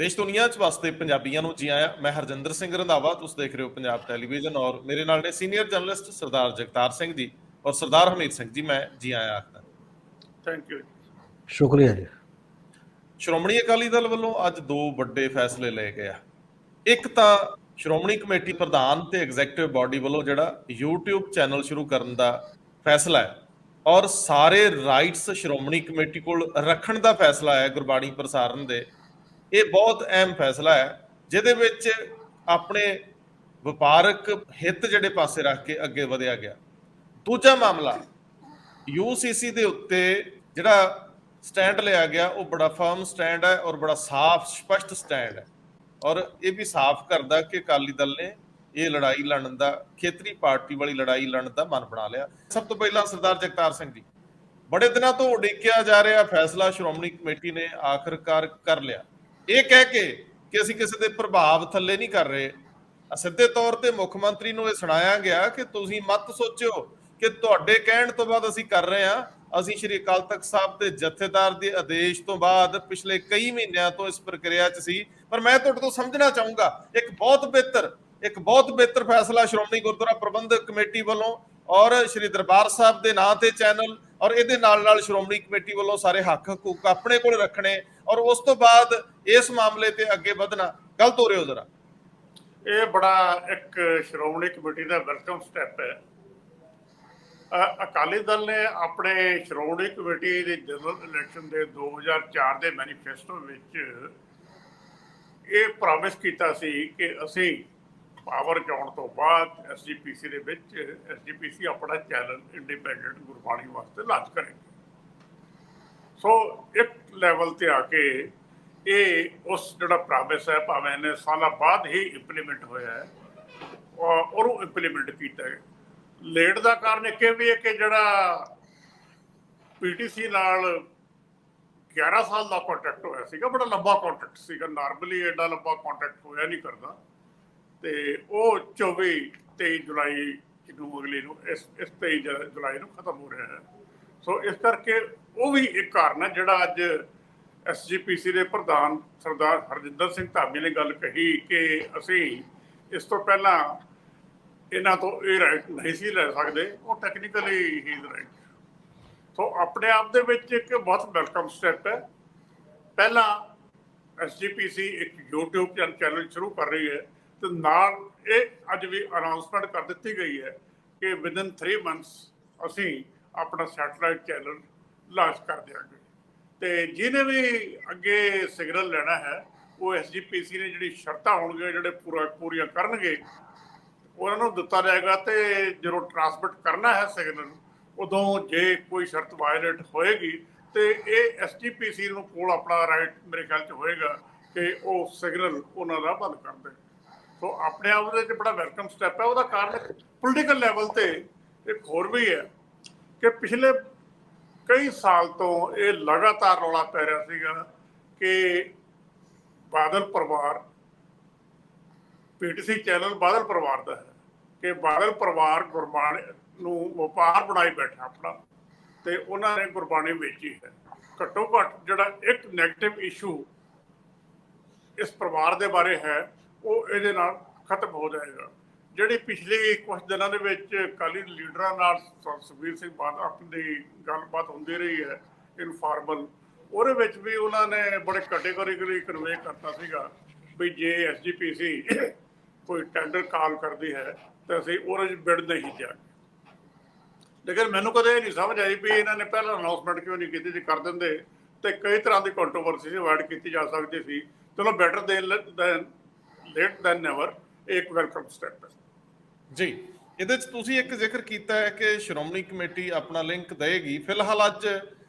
देश दुनिया च वसते पंजाबियों ਨੂੰ ਜੀ ਆਇਆਂ। मैं हरजिंदर सिंह रंधावा, तुसीं देख रहे हो पंजाब टैलीविजन और मेरे नाल ने सीनियर जर्नलिस्ट सरदार जगतार सिंह जी और सरदार हमीर सिंह जी। मैं जी आया आखदा। थैंक यू, शुक्रिया जी। ਸ਼੍ਰੋਮਣੀ ਅਕਾਲੀ ਦਲ ਵੱਲੋਂ ਅੱਜ ਦੋ ਵੱਡੇ ਫੈਸਲੇ ਲਏ ਗਏ ਆ। ਇੱਕ ਤਾਂ ਸ਼੍ਰੋਮਣੀ ਕਮੇਟੀ ਪ੍ਰਧਾਨ ਤੇ ਐਗਜ਼ੈਕਟਿਵ ਬਾਡੀ ਵੱਲੋਂ ਜਿਹੜਾ YouTube ਚੈਨਲ ਸ਼ੁਰੂ ਕਰਨ ਦਾ ਫੈਸਲਾ ਹੈ ਔਰ ਸਾਰੇ ਰਾਈਟਸ ਸ਼੍ਰੋਮਣੀ ਕਮੇਟੀ ਕੋਲ ਰੱਖਣ ਦਾ ਫੈਸਲਾ ਹੈ ਗੁਰਬਾਣੀ ਪ੍ਰਸਾਰਣ ਦੇ। ਇਹ ਬਹੁਤ ਅਹਿਮ ਫੈਸਲਾ ਹੈ ਜਿਹਦੇ ਵਿੱਚ ਆਪਣੇ ਵਪਾਰਕ ਹਿੱਤ ਜਿਹੜੇ ਪਾਸੇ ਰੱਖ ਕੇ ਅੱਗੇ ਵਧਿਆ ਗਿਆ। ਦੂਜਾ ਮਾਮਲਾ UCC ਦੇ ਉੱਤੇ ਜਿਹੜਾ ਸਟੈਂਡ ਲਿਆ ਗਿਆ ਉਹ ਬੜਾ ਫਰਮ ਸਟੈਂਡ ਹੈ ਔਰ ਬੜਾ ਸਾਫ਼ ਸਪਸ਼ਟ ਸਟੈਂਡ ਹੈ ਔਰ ਇਹ ਵੀ ਸਾਫ਼ ਕਰਦਾ ਕਿ ਅਕਾਲੀ ਦਲ ਨੇ ਇਹ ਲੜਾਈ ਲੜਨ ਦਾ, ਖੇਤਰੀ ਪਾਰਟੀ ਵਾਲੀ ਲੜਾਈ ਲੜਨ ਦਾ ਮਨ ਬਣਾ ਲਿਆ। ਸਭ ਤੋਂ ਪਹਿਲਾਂ ਸਰਦਾਰ ਜਗਤਾਰ ਸਿੰਘ ਜੀ, ਬੜੇ ਦਿਨਾਂ ਤੋਂ ਉਡੀਕਿਆ ਜਾ ਰਿਹਾ ਫੈਸਲਾ ਸ਼੍ਰੋਮਣੀ ਕਮੇਟੀ ਨੇ ਆਖਰਕਾਰ ਕਰ ਲਿਆ। ਇਹ ਕਹਿ ਕੇ ਕਿ ਅਸੀਂ ਕਿਸੇ ਦੇ ਪ੍ਰਭਾਵ ਥੱਲੇ ਨਹੀਂ ਕਰ ਰਹੇ। ਸਿੱਧੇ ਤੌਰ ਤੇ ਮੁੱਖ ਮੰਤਰੀ ਨੂੰ ਇਹ ਸੁਣਾਇਆ ਗਿਆ ਕਿ ਤੁਸੀਂ ਮਤ ਸੋਚਿਓ ਕਿ ਤੁਹਾਡੇ ਕਹਿਣ ਤੋਂ ਬਾਅਦ ਅਸੀਂ ਕਰ ਰਹੇ ਹਾਂ। ਅਸੀਂ ਸ਼੍ਰੀ ਅਕਾਲ ਤਖਤ ਸਾਹਿਬ ਦੇ ਜਥੇਦਾਰ ਦੇ ਆਦੇਸ਼ ਤੋਂ ਬਾਅਦ ਪਿਛਲੇ ਕਈ ਮਹੀਨਿਆਂ ਤੋਂ ਇਸ ਪ੍ਰਕਿਰਿਆ 'ਚ ਸੀ। ਪਰ ਮੈਂ ਤੁਹਾਡੇ ਤੋਂ ਸਮਝਣਾ ਚਾਹੂੰਗਾ ਇੱਕ ਬਹੁਤ ਬਿਹਤਰ ਫੈਸਲਾ ਸ਼੍ਰੋਮਣੀ ਗੁਰਦੁਆਰਾ ਪ੍ਰਬੰਧਕ ਕਮੇਟੀ ਵੱਲੋਂ ਔਰ ਸ਼੍ਰੀ ਦਰਬਾਰ ਸਾਹਿਬ ਦੇ ਨਾਂ ਤੇ ਚੈਨਲ ਔਰ ਇਹਦੇ ਨਾਲ ਸ਼੍ਰੋਮਣੀ ਕਮੇਟੀ ਵੱਲੋਂ ਸਾਰੇ ਹੱਕ ਹਕੂਕ ਆਪਣੇ ਕੋਲ ਰੱਖਣੇ ਔਰ ਉਸ ਤੋਂ ਬਾਅਦ ਇਸ ਮਾਮਲੇ ਤੇ ਅੱਗੇ ਵਧਣਾ। ਗੱਲ ਤੋਰਿਓ ਜਰਾ। ਇਹ ਬੜਾ ਇੱਕ ਸ਼੍ਰੋਮਣੀ ਕਮੇਟੀ ਦਾ ਵੈਲਕਮ ਸਟੈਪ ਹੈ। ਅਕਾਲੀ ਦਲ ਨੇ ਆਪਣੇ ਸ਼੍ਰੋਮਣੀ ਕਮੇਟੀ ਦੇ ਜਨਰਲ ਇਲੈਕਸ਼ਨ ਦੇ 2004 ਦੇ ਮੈਨੀਫੈਸਟੋ ਵਿੱਚ ਇਹ ਪ੍ਰੋਮਿਸ ਕੀਤਾ ਸੀ ਕਿ ਅਸੀਂ ਪਾਵਰ 'ਚ ਆਉਣ ਤੋਂ ਬਾਅਦ SGPC ਦੇ ਵਿੱਚ SGPC ਆਪਣਾ ਚੈਨਲ ਇੰਡੀਪੈਂਡੈਂਟ ਗੁਰਬਾਣੀ ਵਾਸਤੇ ਲਾਂਚ ਕਰੇਗੀ। ਸੋ ਇੱਕ ਲੈਵਲ ਤੇ ਆ ਕੇ ਇਹ ਉਸ ਜਿਹੜਾ ਪ੍ਰੋਮਿਸ ਹੈ ਭਾਵੇਂ ਇਹਨੇ ਸਾਲਾਂ ਬਾਅਦ ਹੀ ਇੰਪਲੀਮੈਂਟ ਹੋਇਆ ਹੈ ਔਰ ਉਹ ਇੰਪਲੀਮੈਂਟ ਕੀਤਾ ਹੈ। ਲੇਟ ਦਾ ਕਾਰਨ ਇੱਕ ਇਹ ਵੀ ਹੈ ਕਿ ਜਿਹੜਾ PTC ਨਾਲ 11 ਸਾਲ ਦਾ ਕੰਟਰੈਕਟ ਹੋਇਆ ਸੀਗਾ, ਬੜਾ ਲੰਬਾ ਕੰਟਰੈਕਟ ਸੀਗਾ। ਨਾਰਮਲੀ ਐਡਾ ਲੰਬਾ ਕੰਟਰੈਕਟ ਹੋਇਆ ਨਹੀਂ ਕਰਦਾ ਤੇ ਉਹ 23 ਜੁਲਾਈ ਨੂੰ ਅਗਲੇ ਨੂੰ ਇਸ 23 ਜੁਲਾਈ ਨੂੰ ਖਤਮ ਹੋ ਰਿਹਾ ਹੈ। ਸੋ ਇਸ ਕਰਕੇ ਉਹ ਵੀ ਇੱਕ ਕਾਰਨ ਹੈ ਜਿਹੜਾ ਅੱਜ SGPC ਦੇ ਪ੍ਰਧਾਨ ਸਰਦਾਰ ਹਰਜਿੰਦਰ ਸਿੰਘ ਧਾਮੀ ਨੇ ਗੱਲ ਕਹੀ ਕਿ ਅਸੀਂ ਇਸ ਤੋਂ ਪਹਿਲਾਂ ਇਹਨਾਂ ਤੋਂ ਇਹ ਰਾਈਟ ਨਹੀਂ ਸੀ ਲੈ ਸਕਦੇ। ਉਹ ਟੈਕਨੀਕਲੀ ਹੀ ਇਜ਼ ਰਾਈਟ। ਸੋ ਆਪਣੇ ਆਪ ਦੇ ਵਿੱਚ ਇੱਕ ਬਹੁਤ ਵੈਲਕਮ ਸਟੈਪ ਹੈ। ਪਹਿਲਾਂ SGPC ਇੱਕ YouTube ਚੈਨਲ ਸ਼ੁਰੂ ਕਰ ਰਹੀ ਹੈ ਤੇ ਨਾਲ ਇਹ ਅੱਜ ਵੀ ਅਨਾਉਂਸਮੈਂਟ ਕਰ ਦਿੱਤੀ ਗਈ ਹੈ ਕਿ ਵਿਦਨ 3 months ਅਸੀਂ ਆਪਣਾ ਸੈਟਲਾਈਟ ਚੈਨਲ ਲਾਂਚ ਕਰ ਦਿਆਂਗੇ। ਤੇ ਜਿਹਨੇ ਵੀ ਅੱਗੇ ਸਿਗਨਲ ਲੈਣਾ ਹੈ ਉਹ SGPC ਨੇ ਜਿਹੜੀ ਸ਼ਰਤਾਂ ਹੋਣਗੀਆਂ ਜਿਹੜੇ ਪੂਰੀਆਂ ਕਰਨਗੇ ਉਹਨਾਂ ਨੂੰ ਦਿੱਤਾ ਜਾਏਗਾ। ਤੇ ਜਦੋਂ ਟਰਾਂਸਮਿਟ ਕਰਨਾ ਹੈ ਸਿਗਨਲ ਉਦੋਂ ਜੇ ਕੋਈ ਸ਼ਰਤ ਵਾਇਲੇਟ ਹੋਏਗੀ ਤੇ ਇਹ SGPC ਨੂੰ ਕੋਲ ਆਪਣਾ ਰਾਈਟ ਮੇਰੇ ਖਿਆਲ 'ਚ ਹੋਏਗਾ ਕਿ ਉਹ ਸਿਗਨਲ ਉਹਨਾਂ ਦਾ ਬੰਦ ਕਰ ਦੇ। ਸੋ ਆਪਣੇ ਆਪ ਦੇ 'ਚ ਬੜਾ ਵੈਲਕਮ ਸਟੈਪ ਹੈ। ਉਹਦਾ ਕਾਰਨ ਪੋਲੀਟੀਕਲ ਲੈਵਲ ਤੇ ਇੱਕ ਹੋਰ ਵੀ ਹੈ ਕਿ ਪਿਛਲੇ ਕਈ ਸਾਲ ਤੋਂ ਇਹ ਲਗਾਤਾਰ ਰੌਲਾ ਪੈ ਰਿਹਾ ਸੀਗਾ ਕਿ ਬਾਦਲ ਪਰਿਵਾਰ PTC ਚੈਨਲ ਬਾਦਲ ਪਰਿਵਾਰ ਦਾ ਹੈ ਕਿ ਬਾਦਲ ਪਰਿਵਾਰ ਗੁਰਬਾਣੀ ਨੂੰ ਵਪਾਰ ਬਣਾਈ ਬੈਠਾ ਆਪਣਾ ਤੇ ਉਹਨਾਂ ਨੇ ਗੁਰਬਾਣੀ ਵੇਚੀ ਹੈ। ਘੱਟੋ ਘੱਟ ਜਿਹੜਾ ਇੱਕ ਨੈਗੇਟਿਵ ਇਸ਼ੂ ਇਸ ਪਰਿਵਾਰ ਦੇ ਬਾਰੇ ਹੈ ਉਹ ਇਹਦੇ ਨਾਲ ਖਤਮ ਹੋ ਜਾਏਗਾ। ਜਿਹੜੀ ਪਿਛਲੇ ਕੁਝ ਦਿਨਾਂ ਦੇ ਵਿੱਚ ਅਕਾਲੀ ਲੀਡਰਾਂ ਨਾਲ ਸੁਖਬੀਰ ਸਿੰਘ ਬਾਦਲ ਆਪਣੀ ਗੱਲਬਾਤ ਹੁੰਦੀ ਰਹੀ ਹੈ ਇਨਫਾਰਮਲ, ਉਹਦੇ ਵਿੱਚ ਵੀ ਉਹਨਾਂ ਨੇ ਬੜੇ ਕੈਟੇਗੋਰੀਕਲੀ ਕਨਵੇ ਕਰਤਾ ਸੀਗਾ ਵੀ ਜੇ SGPC ਕੋਈ ਟੈਂਡਰ ਕਾਲ ਕਰਦੀ ਹੈ ਤਾਂ ਅਸੀਂ ਉਹਦੇ 'ਚ ਬਿਡ ਨਹੀਂ ਜਾਗੇ। ਲੇਕਿਨ ਮੈਨੂੰ ਕਦੇ ਇਹ ਨਹੀਂ ਸਮਝ ਆਈ ਵੀ ਇਹਨਾਂ ਨੇ ਪਹਿਲਾਂ ਅਨਾਊਂਸਮੈਂਟ ਕਿਉਂ ਨਹੀਂ ਕੀਤੀ। ਜੇ ਕਰ ਦਿੰਦੇ ਤੇ ਕਈ ਤਰ੍ਹਾਂ ਦੀ ਕੰਟਰੋਵਰਸੀ ਅਵਾਇਡ ਕੀਤੀ ਜਾ ਸਕਦੀ ਸੀ। ਚਲੋ ਬੈਟਰ ਲੇਟ ਦੈਨ ਨੈਵਰ ਇੱਕ ਵੈਲਕਮ ਸਟੈਪ ਹੈ ਜੀ। ਇਹਦੇ 'ਚ ਤੁਸੀਂ ਇੱਕ ਜ਼ਿਕਰ ਕੀਤਾ ਹੈ ਕਿ ਸ਼੍ਰੋਮਣੀ ਕਮੇਟੀ ਆਪਣਾ ਲਿੰਕ ਦੇਗੀ। ਫਿਲਹਾਲ ਅੱਜ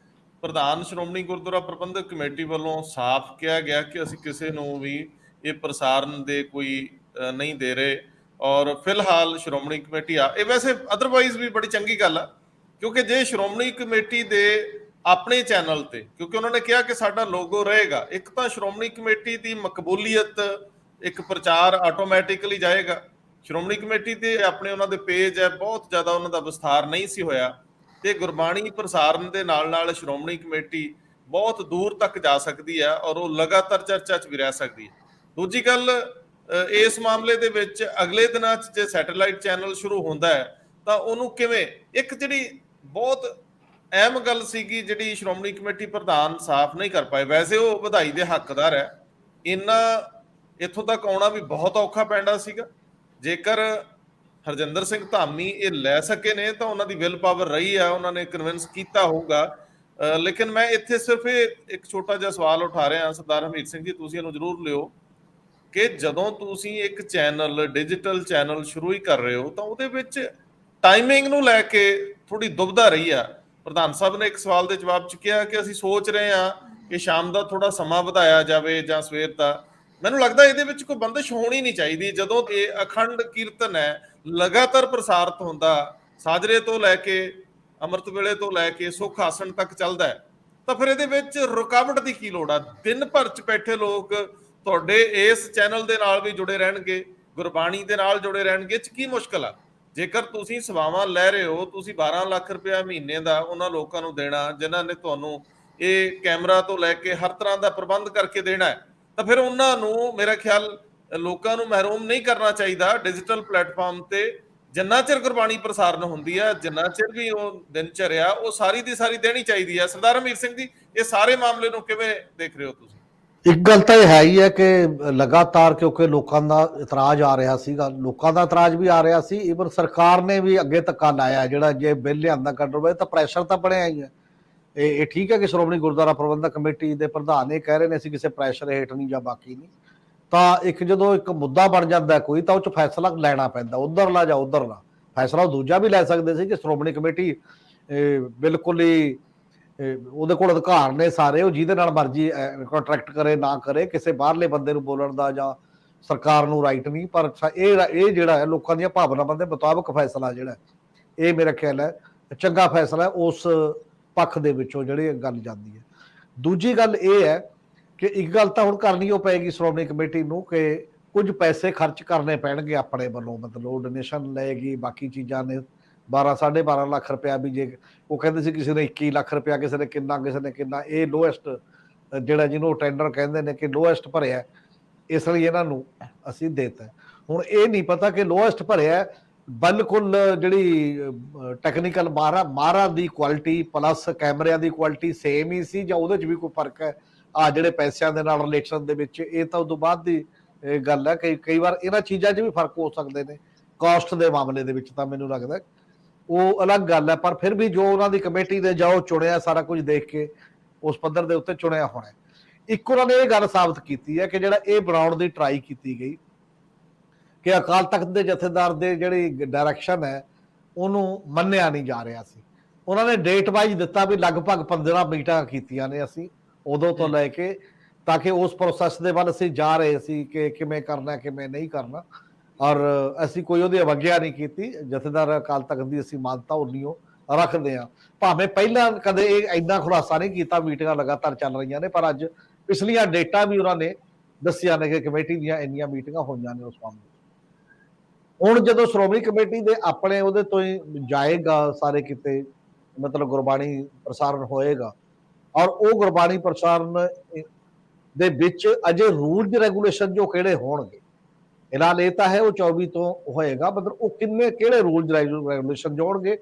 ਪ੍ਰਧਾਨ ਸ਼੍ਰੋਮਣੀ ਗੁਰਦੁਆਰਾ ਪ੍ਰਬੰਧਕ ਕਮੇਟੀ ਵੱਲੋਂ ਸਾਫ਼ ਕਿਹਾ ਗਿਆ ਕਿ ਅਸੀਂ ਕਿਸੇ ਨੂੰ ਵੀ ਇਹ ਪ੍ਰਸਾਰਨ ਦੇ ਕੋਈ ਨਹੀਂ ਦੇ ਰਹੇ ਔਰ ਫਿਲਹਾਲ ਸ਼੍ਰੋਮਣੀ ਕਮੇਟੀ ਇਹ ਵੈਸੇ ਅਦਰਵਾਈਜ਼ ਵੀ ਬੜੀ ਚੰਗੀ ਗੱਲ ਆ ਕਿਉਂਕਿ ਜੇ ਸ਼੍ਰੋਮਣੀ ਕਮੇਟੀ ਦੇ ਆਪਣੇ ਚੈਨਲ ਤੇ, ਕਿਉਂਕਿ ਉਹਨਾਂ ਨੇ ਕਿਹਾ ਕਿ ਸਾਡਾ ਲੋਗੋ ਰਹੇਗਾ, ਇੱਕ ਤਾਂ ਸ਼੍ਰੋਮਣੀ ਕਮੇਟੀ ਦੀ ਮਕਬੂਲੀਅਤ ਇੱਕ ਪ੍ਰਚਾਰ ਆਟੋਮੈਟਿਕਲੀ ਜਾਏਗਾ। ਸ਼੍ਰੋਮਣੀ ਕਮੇਟੀ ਤੇ ਆਪਣੇ ਉਹਨਾਂ ਦੇ ਪੇਜ ਹੈ, ਬਹੁਤ ਜ਼ਿਆਦਾ ਉਹਨਾਂ ਦਾ ਵਿਸਥਾਰ ਨਹੀਂ ਸੀ ਹੋਇਆ ਤੇ ਗੁਰਬਾਣੀ ਪ੍ਰਸਾਰਨ ਦੇ ਨਾਲ ਸ਼੍ਰੋਮਣੀ ਕਮੇਟੀ ਬਹੁਤ ਦੂਰ ਤੱਕ ਜਾ ਸਕਦੀ ਹੈ ਔਰ ਉਹ ਲਗਾਤਾਰ ਚਰਚਾ 'ਚ ਵੀ ਰਹਿ ਸਕਦੀ ਹੈ। ਦੂਜੀ ਗੱਲ, ਇਸ ਮਾਮਲੇ ਦੇ ਵਿੱਚ ਅਗਲੇ ਦਿਨਾਂ 'ਚ ਜੇ ਸੈਟੇਲਾਈਟ ਚੈਨਲ ਸ਼ੁਰੂ ਹੁੰਦਾ ਹੈ ਤਾਂ ਉਹਨੂੰ ਕਿਵੇਂ, ਇੱਕ ਜਿਹੜੀ ਬਹੁਤ ਅਹਿਮ ਗੱਲ ਸੀਗੀ ਜਿਹੜੀ ਸ਼੍ਰੋਮਣੀ ਕਮੇਟੀ ਪ੍ਰਧਾਨ ਸਾਫ਼ ਨਹੀਂ ਕਰ ਪਾਏ, ਵੈਸੇ ਉਹ ਵਧਾਈ ਦੇ ਹੱਕਦਾਰ ਹੈ, ਇੱਥੋਂ ਤੱਕ ਆਉਣਾ ਵੀ ਬਹੁਤ ਔਖਾ ਪੈਂਦਾ ਸੀਗਾ। ਜੇਕਰ ਹਰਜਿੰਦਰ ਸਿੰਘ ਧਾਮੀ ਇਹ ਲੈ ਸਕੇ ਨੇ ਤਾਂ ਉਹਨਾਂ ਦੀ ਵਿਲ ਪਾਵਰ ਰਹੀ ਆ, ਉਹਨਾਂ ਨੇ ਕਨਵਿੰਸ ਕੀਤਾ ਹੋਊਗਾ। ਲੇਕਿਨ ਮੈਂ ਇੱਥੇ ਸਿਰਫ ਇਹ ਇੱਕ ਛੋਟਾ ਜਿਹਾ ਸਵਾਲ ਉਠਾ ਰਿਹਾ, ਸਰਦਾਰ ਹਰਮੀਤ ਸਿੰਘ ਜੀ ਤੁਸੀਂ ਇਹਨੂੰ ਜ਼ਰੂਰ ਲਿਓ, ਕਿ ਜਦੋਂ ਤੁਸੀਂ ਇੱਕ ਚੈਨਲ, ਡਿਜੀਟਲ ਚੈਨਲ ਸ਼ੁਰੂ ਹੀ ਕਰ ਰਹੇ ਹੋ ਤਾਂ ਉਹਦੇ ਵਿੱਚ ਟਾਈਮਿੰਗ ਨੂੰ ਲੈ ਕੇ ਥੋੜੀ ਦੁਬਿਧਾ ਰਹੀ ਆ। ਪ੍ਰਧਾਨ ਸਾਹਿਬ ਨੇ ਇੱਕ ਸਵਾਲ ਦੇ ਜਵਾਬ ਚ ਕਿਹਾ ਕਿ ਅਸੀਂ ਸੋਚ ਰਹੇ ਹਾਂ ਕਿ ਸ਼ਾਮ ਦਾ ਥੋੜਾ ਸਮਾਂ ਵਧਾਇਆ ਜਾਵੇ ਜਾਂ ਸਵੇਰ ਦਾ। ਮੈਨੂੰ ਲੱਗਦਾ ਇਹਦੇ ਵਿੱਚ ਕੋਈ ਬੰਦਿਸ਼ ਹੋਣੀ ਨਹੀਂ ਚਾਹੀਦੀ। ਜਦੋਂ ਇਹ ਅਖੰਡ ਕੀਰਤਨ ਹੈ, ਲਗਾਤਾਰ ਪ੍ਰਸਾਰਿਤ ਹੁੰਦਾ, ਸਾਜਰੇ ਤੋਂ ਲੈ ਕੇ ਅੰਮ੍ਰਿਤ ਵੇਲੇ ਤੋਂ ਲੈ ਕੇ ਸੁੱਖ ਆਸਣ ਤੱਕ ਚੱਲਦਾ ਹੈ, ਤਾਂ ਫਿਰ ਇਹਦੇ ਵਿੱਚ ਰੁਕਾਵਟ ਦੀ ਕੀ ਲੋੜ ਆ? ਦਿਨ ਭਰ ਚ ਬੈਠੇ ਲੋਕ ਤੁਹਾਡੇ ਇਸ ਚੈਨਲ ਦੇ ਨਾਲ ਵੀ ਜੁੜੇ ਰਹਿਣਗੇ, ਗੁਰਬਾਣੀ ਦੇ ਨਾਲ ਜੁੜੇ ਰਹਿਣਗੇ, ਚ ਕੀ ਮੁਸ਼ਕਲ ਆ? ਜੇਕਰ ਤੁਸੀਂ ਸੇਵਾਵਾਂ ਲੈ ਰਹੇ ਹੋ, ਤੁਸੀਂ 12 ਲੱਖ ਰੁਪਇਆ ਮਹੀਨੇ ਦਾ ਉਹਨਾਂ ਲੋਕਾਂ ਨੂੰ ਦੇਣਾ ਜਿਨ੍ਹਾਂ ਨੇ ਤੁਹਾਨੂੰ ਇਹ ਕੈਮਰਾ ਤੋਂ ਲੈ ਕੇ ਹਰ ਤਰ੍ਹਾਂ ਦਾ ਪ੍ਰਬੰਧ ਕਰਕੇ ਦੇਣਾ ਹੈ, ਤਾਂ ਫਿਰ ਉਹਨਾਂ ਨੂੰ ਮੇਰਾ ਖਿਆਲ ਲੋਕਾਂ ਨੂੰ ਮਹਿਰੂਮ ਨਹੀਂ ਕਰਨਾ ਚਾਹੀਦਾ ਡਿਜੀਟਲ ਪਲੇਟਫਾਰਮ ਤੇ। ਜਿੰਨਾ ਚਿਰ ਗੁਰਬਾਣੀ ਪ੍ਰਸਾਰਨ ਹੁੰਦੀ ਹੈ, ਜਿੰਨਾ ਚਿਰ ਵੀ ਉਹ ਦਿਨਚਰਿਆ, ਉਹ ਸਾਰੀ ਦੀ ਸਾਰੀ ਦੇਣੀ ਚਾਹੀਦੀ ਹੈ। ਸਰਦਾਰ ਹਰਮੀਤ ਸਿੰਘ ਜੀ, ਇਹ ਸਾਰੇ ਮਾਮਲੇ ਨੂੰ ਕਿਵੇਂ ਦੇਖ ਰਹੇ ਹੋ ਤੁਸੀਂ? ਇੱਕ ਗੱਲ ਤਾਂ ਇਹ ਹੈ ਹੀ ਹੈ ਕਿ ਲਗਾਤਾਰ ਕਿਉਂਕਿ ਲੋਕਾਂ ਦਾ ਇਤਰਾਜ਼ ਆ ਰਿਹਾ ਸੀਗਾ, ਲੋਕਾਂ ਦਾ ਇਤਰਾਜ਼ ਵੀ ਆ ਰਿਹਾ ਸੀ, ਈਵਨ ਸਰਕਾਰ ਨੇ ਵੀ ਅੱਗੇ ਧੱਕਾ ਲਾਇਆ। ਜਿਹੜਾ ਜੇ ਬਿੱਲ ਲਿਆਂਦਾ ਕੰਟਰੋਲ ਤਾਂ ਪ੍ਰੈਸ਼ਰ ਤਾਂ ਬਣਿਆ ਹੀ ਹੈ। ਇਹ ਠੀਕ ਹੈ ਕਿ ਸ਼੍ਰੋਮਣੀ ਗੁਰਦੁਆਰਾ ਪ੍ਰਬੰਧਕ ਕਮੇਟੀ ਦੇ ਪ੍ਰਧਾਨ ਇਹ ਕਹਿ ਰਹੇ ਨੇ ਅਸੀਂ ਕਿਸੇ ਪ੍ਰੈਸ਼ਰ ਹੇਠ ਨਹੀਂ ਜਾਂ ਬਾਕੀ ਨਹੀਂ, ਤਾਂ ਇੱਕ ਜਦੋਂ ਇੱਕ ਮੁੱਦਾ ਬਣ ਜਾਂਦਾ ਕੋਈ ਤਾਂ ਉਹ 'ਚ ਫੈਸਲਾ ਲੈਣਾ ਪੈਂਦਾ, ਉੱਧਰਲਾ ਜਾਂ ਉੱਧਰਲਾ। ਫੈਸਲਾ ਉਹ ਦੂਜਾ ਵੀ ਲੈ ਸਕਦੇ ਸੀ ਕਿ ਸ਼੍ਰੋਮਣੀ ਕਮੇਟੀ ਬਿਲਕੁਲ ਹੀ ਉਹਦੇ ਕੋਲ ਅਧਿਕਾਰ ਨੇ ਸਾਰੇ, ਉਹ ਜਿਹਦੇ ਨਾਲ ਮਰਜ਼ੀ ਕੰਟਰੈਕਟ ਕਰੇ ਨਾ ਕਰੇ, ਕਿਸੇ ਬਾਹਰਲੇ ਬੰਦੇ ਨੂੰ ਬੋਲਣ ਦਾ ਜਾਂ ਸਰਕਾਰ ਨੂੰ ਰਾਈਟ ਨਹੀਂ। ਪਰ ਇਹ ਜਿਹੜਾ ਹੈ ਲੋਕਾਂ ਦੀਆਂ ਭਾਵਨਾਵਾਂ ਦੇ ਮੁਤਾਬਕ ਫੈਸਲਾ ਜਿਹੜਾ ਇਹ ਮੇਰਾ ਖਿਆਲ ਹੈ ਚੰਗਾ ਫੈਸਲਾ ਹੈ ਉਸ ਪੱਖ ਦੇ ਵਿੱਚੋਂ ਜਿਹੜੀ ਗੱਲ ਜਾਂਦੀ ਹੈ। ਦੂਜੀ ਗੱਲ ਇਹ ਹੈ ਕਿ ਇੱਕ ਗੱਲ ਤਾਂ ਹੁਣ ਕਰਨੀ ਉਹ ਪਏਗੀ ਸ਼੍ਰੋਮਣੀ ਕਮੇਟੀ ਨੂੰ ਕਿ ਕੁਝ ਪੈਸੇ ਖਰਚ ਕਰਨੇ ਪੈਣਗੇ ਆਪਣੇ ਵੱਲੋਂ, ਮਤਲਬ ਉਹ ਡੋਨੇਸ਼ਨ ਲਏਗੀ, ਬਾਕੀ ਚੀਜ਼ਾਂ ਨੇ 12-12.5 ਲੱਖ ਰੁਪਇਆ ਵੀ ਜੇ ਉਹ ਕਹਿੰਦੇ ਸੀ ਕਿਸੇ ਨੇ 21 ਲੱਖ ਰੁਪਇਆ, ਕਿਸੇ ਨੇ ਕਿੰਨਾ, ਕਿਸੇ ਨੇ ਕਿੰਨਾ, ਇਹ ਲੋਐਸਟ ਜਿਹੜਾ ਜਿਹਨੂੰ ਟੈਂਡਰ ਕਹਿੰਦੇ ਨੇ ਕਿ ਲੋਐਸਟ ਭਰਿਆ, ਇਸ ਲਈ ਇਹਨਾਂ ਨੂੰ ਅਸੀਂ ਦੇਤਾ। ਹੁਣ ਇਹ ਨਹੀਂ ਪਤਾ ਕਿ ਲੋਐਸਟ ਭਰਿਆ ਬਿਲਕੁਲ ਜਿਹੜੀ ਟੈਕਨੀਕਲ ਮਾਹਰਾਂ ਦੀ ਕੁਆਲਿਟੀ ਪਲੱਸ ਕੈਮਰਿਆਂ ਦੀ ਕੁਆਲਿਟੀ ਸੇਮ ਹੀ ਸੀ ਜਾਂ ਉਹਦੇ 'ਚ ਵੀ ਕੋਈ ਫਰਕ ਹੈ। ਆ ਜਿਹੜੇ ਪੈਸਿਆਂ ਦੇ ਨਾਲ ਰਿਲੇਸ਼ਨ ਦੇ ਵਿੱਚ ਇਹ ਤਾਂ ਉਦੋਂ ਬਾਅਦ ਦੀ ਗੱਲ ਹੈ। ਕਈ ਵਾਰ ਇਹਨਾਂ ਚੀਜ਼ਾਂ 'ਚ ਵੀ ਫਰਕ ਹੋ ਸਕਦੇ ਨੇ। ਕਾਸਟ ਦੇ ਮਾਮਲੇ ਦੇ ਵਿੱਚ ਤਾਂ ਮੈਨੂੰ ਲੱਗਦਾ ਉਹ ਅਲੱਗ ਗੱਲ ਹੈ, ਪਰ ਫਿਰ ਵੀ ਜੋ ਉਹਨਾਂ ਦੀ ਕਮੇਟੀ ਨੇ ਜੋ ਚੁਣਿਆ ਸਾਰਾ ਕੁਝ ਦੇਖ ਕੇ ਉਸ ਪੱਧਰ ਦੇ ਉੱਤੇ ਚੁਣਿਆ ਹੋਣਾ। ਇੱਕ ਉਹਨਾਂ ਨੇ ਇਹ ਗੱਲ ਸਾਬਤ ਕੀਤੀ ਹੈ ਕਿ ਜਿਹੜਾ ਇਹ ਬਣਾਉਣ ਦੀ ਟਰਾਈ ਕੀਤੀ ਗਈ ਕਿ ਅਕਾਲ ਤਖਤ ਦੇ ਜਥੇਦਾਰ ਦੇ ਜਿਹੜੀ ਡਾਇਰੈਕਸ਼ਨ ਹੈ ਉਹਨੂੰ ਮੰਨਿਆ ਨਹੀਂ ਜਾ ਰਿਹਾ ਸੀ। ਉਹਨਾਂ ਨੇ ਡੇਟ ਵਾਈਜ਼ ਦਿੱਤਾ ਵੀ ਲਗਭਗ 15 ਮੀਟਿੰਗਾਂ ਕੀਤੀਆਂ ਨੇ ਅਸੀਂ ਉਦੋਂ ਤੋਂ ਲੈ ਕੇ, ਤਾਂ ਕਿ ਉਸ ਪ੍ਰੋਸੈਸ ਦੇ ਵੱਲ ਅਸੀਂ ਜਾ ਰਹੇ ਸੀ ਕਿ ਕਿਵੇਂ ਕਰਨਾ ਕਿਵੇਂ ਨਹੀਂ ਕਰਨਾ, ਔਰ ਅਸੀਂ ਕੋਈ ਉਹਦੀ ਅਵਗਿਆ ਨਹੀਂ ਕੀਤੀ। ਜਥੇਦਾਰ ਅਕਾਲ ਤਖਤ ਦੀ ਅਸੀਂ ਮਾਨਤਾ ਉਨੀ ਰੱਖਦੇ ਹਾਂ, ਭਾਵੇਂ ਪਹਿਲਾਂ ਕਦੇ ਇਹ ਇੰਨਾ ਖੁਲਾਸਾ ਨਹੀਂ ਕੀਤਾ, ਮੀਟਿੰਗਾਂ ਲਗਾਤਾਰ ਚੱਲ ਰਹੀਆਂ ਨੇ, ਪਰ ਅੱਜ ਪਿਛਲੀਆਂ ਡੇਟਾਂ ਵੀ ਉਹਨਾਂ ਨੇ ਦੱਸੀਆਂ ਨੇ ਕਿ ਕਮੇਟੀ ਦੀਆਂ ਇੰਨੀਆਂ ਮੀਟਿੰਗਾਂ ਹੋਈਆਂ ਨੇ ਉਸ ਮਾਮਲੇ। ਹੁਣ ਜਦੋਂ ਸ਼੍ਰੋਮਣੀ ਕਮੇਟੀ ਦੇ ਆਪਣੇ ਉਹਦੇ ਤੋਂ ਹੀ ਜਾਏਗਾ ਸਾਰੇ ਕਿਤੇ, ਮਤਲਬ ਗੁਰਬਾਣੀ ਪ੍ਰਸਾਰਨ ਹੋਏਗਾ, ਔਰ ਉਹ ਗੁਰਬਾਣੀ ਪ੍ਰਸਾਰਨ ਦੇ ਵਿੱਚ ਅਜੇ ਰੂਲ ਰੈਗੂਲੇਸ਼ਨ ਜੋ ਕਿਹੜੇ ਹੋਣਗੇ, ਐਲਾਨ ਇਹ ਤਾਂ ਹੈ ਉਹ 24 ਤੋਂ ਹੋਏਗਾ, ਮਤਲਬ ਉਹ ਕਿਹੜੇ ਰੂਲ ਰੈਗੂਲੇਸ਼ਨ ਜੋੜਨਗੇ,